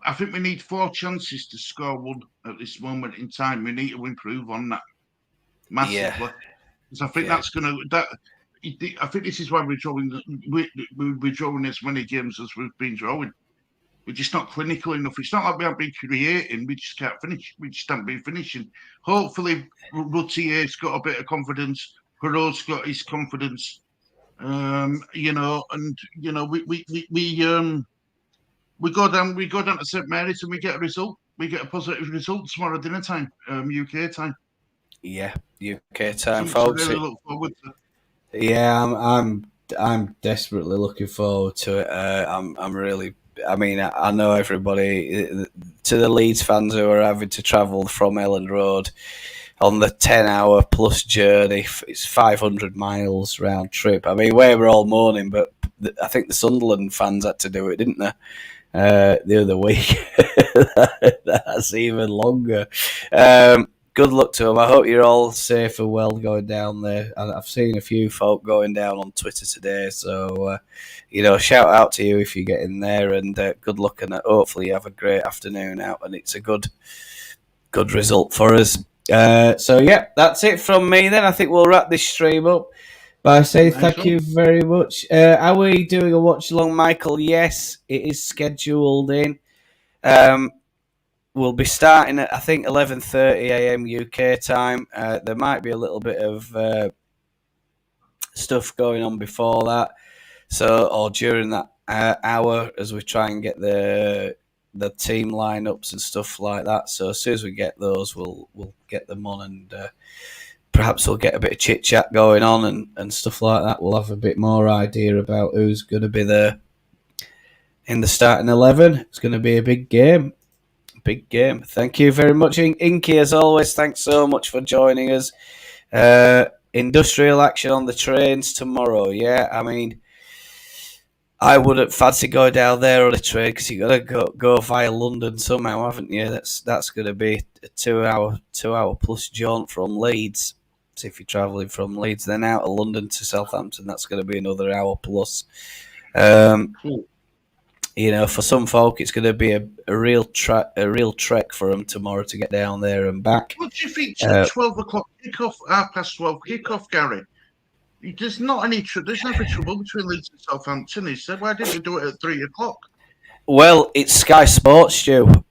I think we need 4 chances to score one at this moment in time. We need to improve on that massively. Yeah. Because I think that's going to I think this is why we're drawing as many games as we've been drawing. We're just not clinical enough. It's not like we haven't been creating. We just can't finish. We just haven't been finishing. Hopefully, Routier's got a bit of confidence. Perot's got his confidence. And we go down to St Mary's and we get a result. We get a positive result tomorrow dinner time, UK time. Yeah, UK time, Something folks. to really look forward to. Yeah, I'm desperately looking forward to it. I'm really. I mean, I know everybody. To the Leeds fans who are having to travel from Elland Road on the 10-hour plus journey, it's 500 miles round trip. I mean, we were all mourning, but I think the Sunderland fans had to do it, didn't they? The other week. That's even longer. Good luck to them. I hope you're all safe and well going down there. I've seen a few folk going down on Twitter today, so shout out to you if you get in there, and good luck, and hopefully you have a great afternoon out, and it's a good result for us. So yeah, that's it from me. Then I think we'll wrap this stream up by saying thank you very much. Are we doing a watch along, Michael? Yes, it is scheduled in. We'll be starting at, I think, 11:30 a.m. UK time. There might be a little bit of stuff going on before that, or during that hour as we try and get the team lineups and stuff like that. So as soon as we get those, we'll get them on, and perhaps we'll get a bit of chit chat going on and stuff like that. We'll have a bit more idea about who's going to be there in the starting 11. It's going to be a big game. Big game. Thank you very much, Inky, as always. Thanks so much for joining us. Industrial action on the trains tomorrow. Yeah, I mean, I wouldn't fancy going down there on a train because you got to go via London somehow, haven't you? That's going to be a 2 hour plus jaunt from Leeds. So if you're travelling from Leeds, then out of London to Southampton, that's going to be another hour plus. Cool. For some folk, it's going to be a real trek for them tomorrow to get down there and back. What do you think? 12 o'clock kickoff, 12:30 kickoff, Gary. There's not any there's never trouble between Leeds and Southampton. He said, "Why didn't we do it at 3 o'clock?" Well, it's Sky Sports, Stu.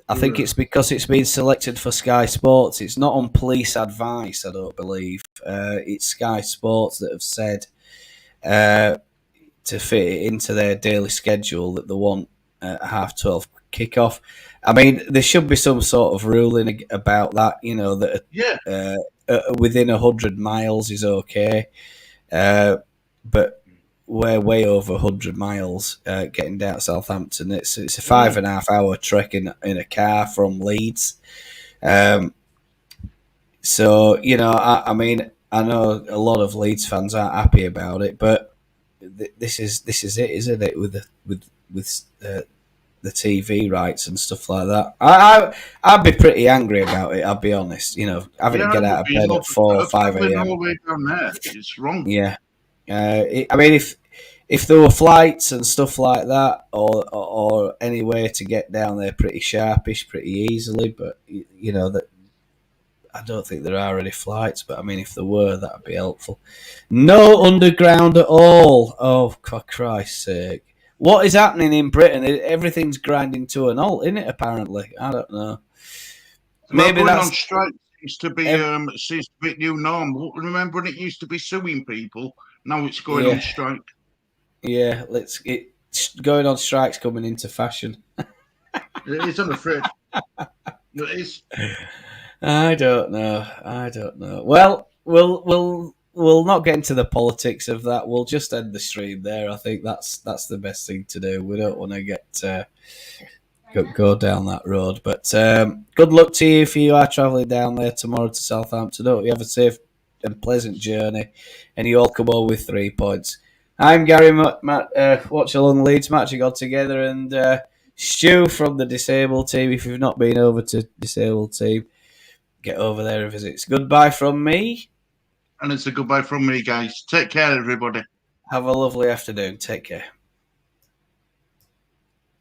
I think it's because it's been selected for Sky Sports. It's not on police advice, I don't believe. It's Sky Sports that have said to fit it into their daily schedule that they want a 12:30 kickoff. I mean, there should be some sort of ruling about that, that within 100 miles is okay. But we're way over 100 miles getting down to Southampton. It's a 5.5 hour trek in a car from Leeds. So, I mean, I know a lot of Leeds fans aren't happy about it, but this is it, isn't it? With the TV rights and stuff like that. I'd be pretty angry about it. I'll be honest. Having to get out of bed at 4 or 5 a.m. all the way down there, it's wrong. Yeah. I mean, if there were flights and stuff like that, or any way to get down there pretty sharpish, pretty easily, but that I don't think there are any flights. But I mean, if there were, that'd be helpful. No underground at all. Oh, for Christ's sake! What is happening in Britain? Everything's grinding to an halt, isn't it? Apparently, I don't know. Maybe that's on strike. Seems to be new normal. Remember when it used to be suing people? Now it's going on strike. Yeah, it's going on strike's coming into fashion. It is, I'm afraid. It is. I don't know. Well, we'll not get into the politics of that. We'll just end the stream there. I think that's the best thing to do. We don't want to get go down that road. But good luck to you if you are travelling down there tomorrow to Southampton. Hope you have a safe and pleasant journey, and you all come home with 3 points. I'm Gary. Watch along Leeds match you got together, and Stu from the disabled team. If you've not been over to disabled team, get over there and visit. It's goodbye from me. And it's a goodbye from me, guys. Take care, everybody. Have a lovely afternoon. Take care.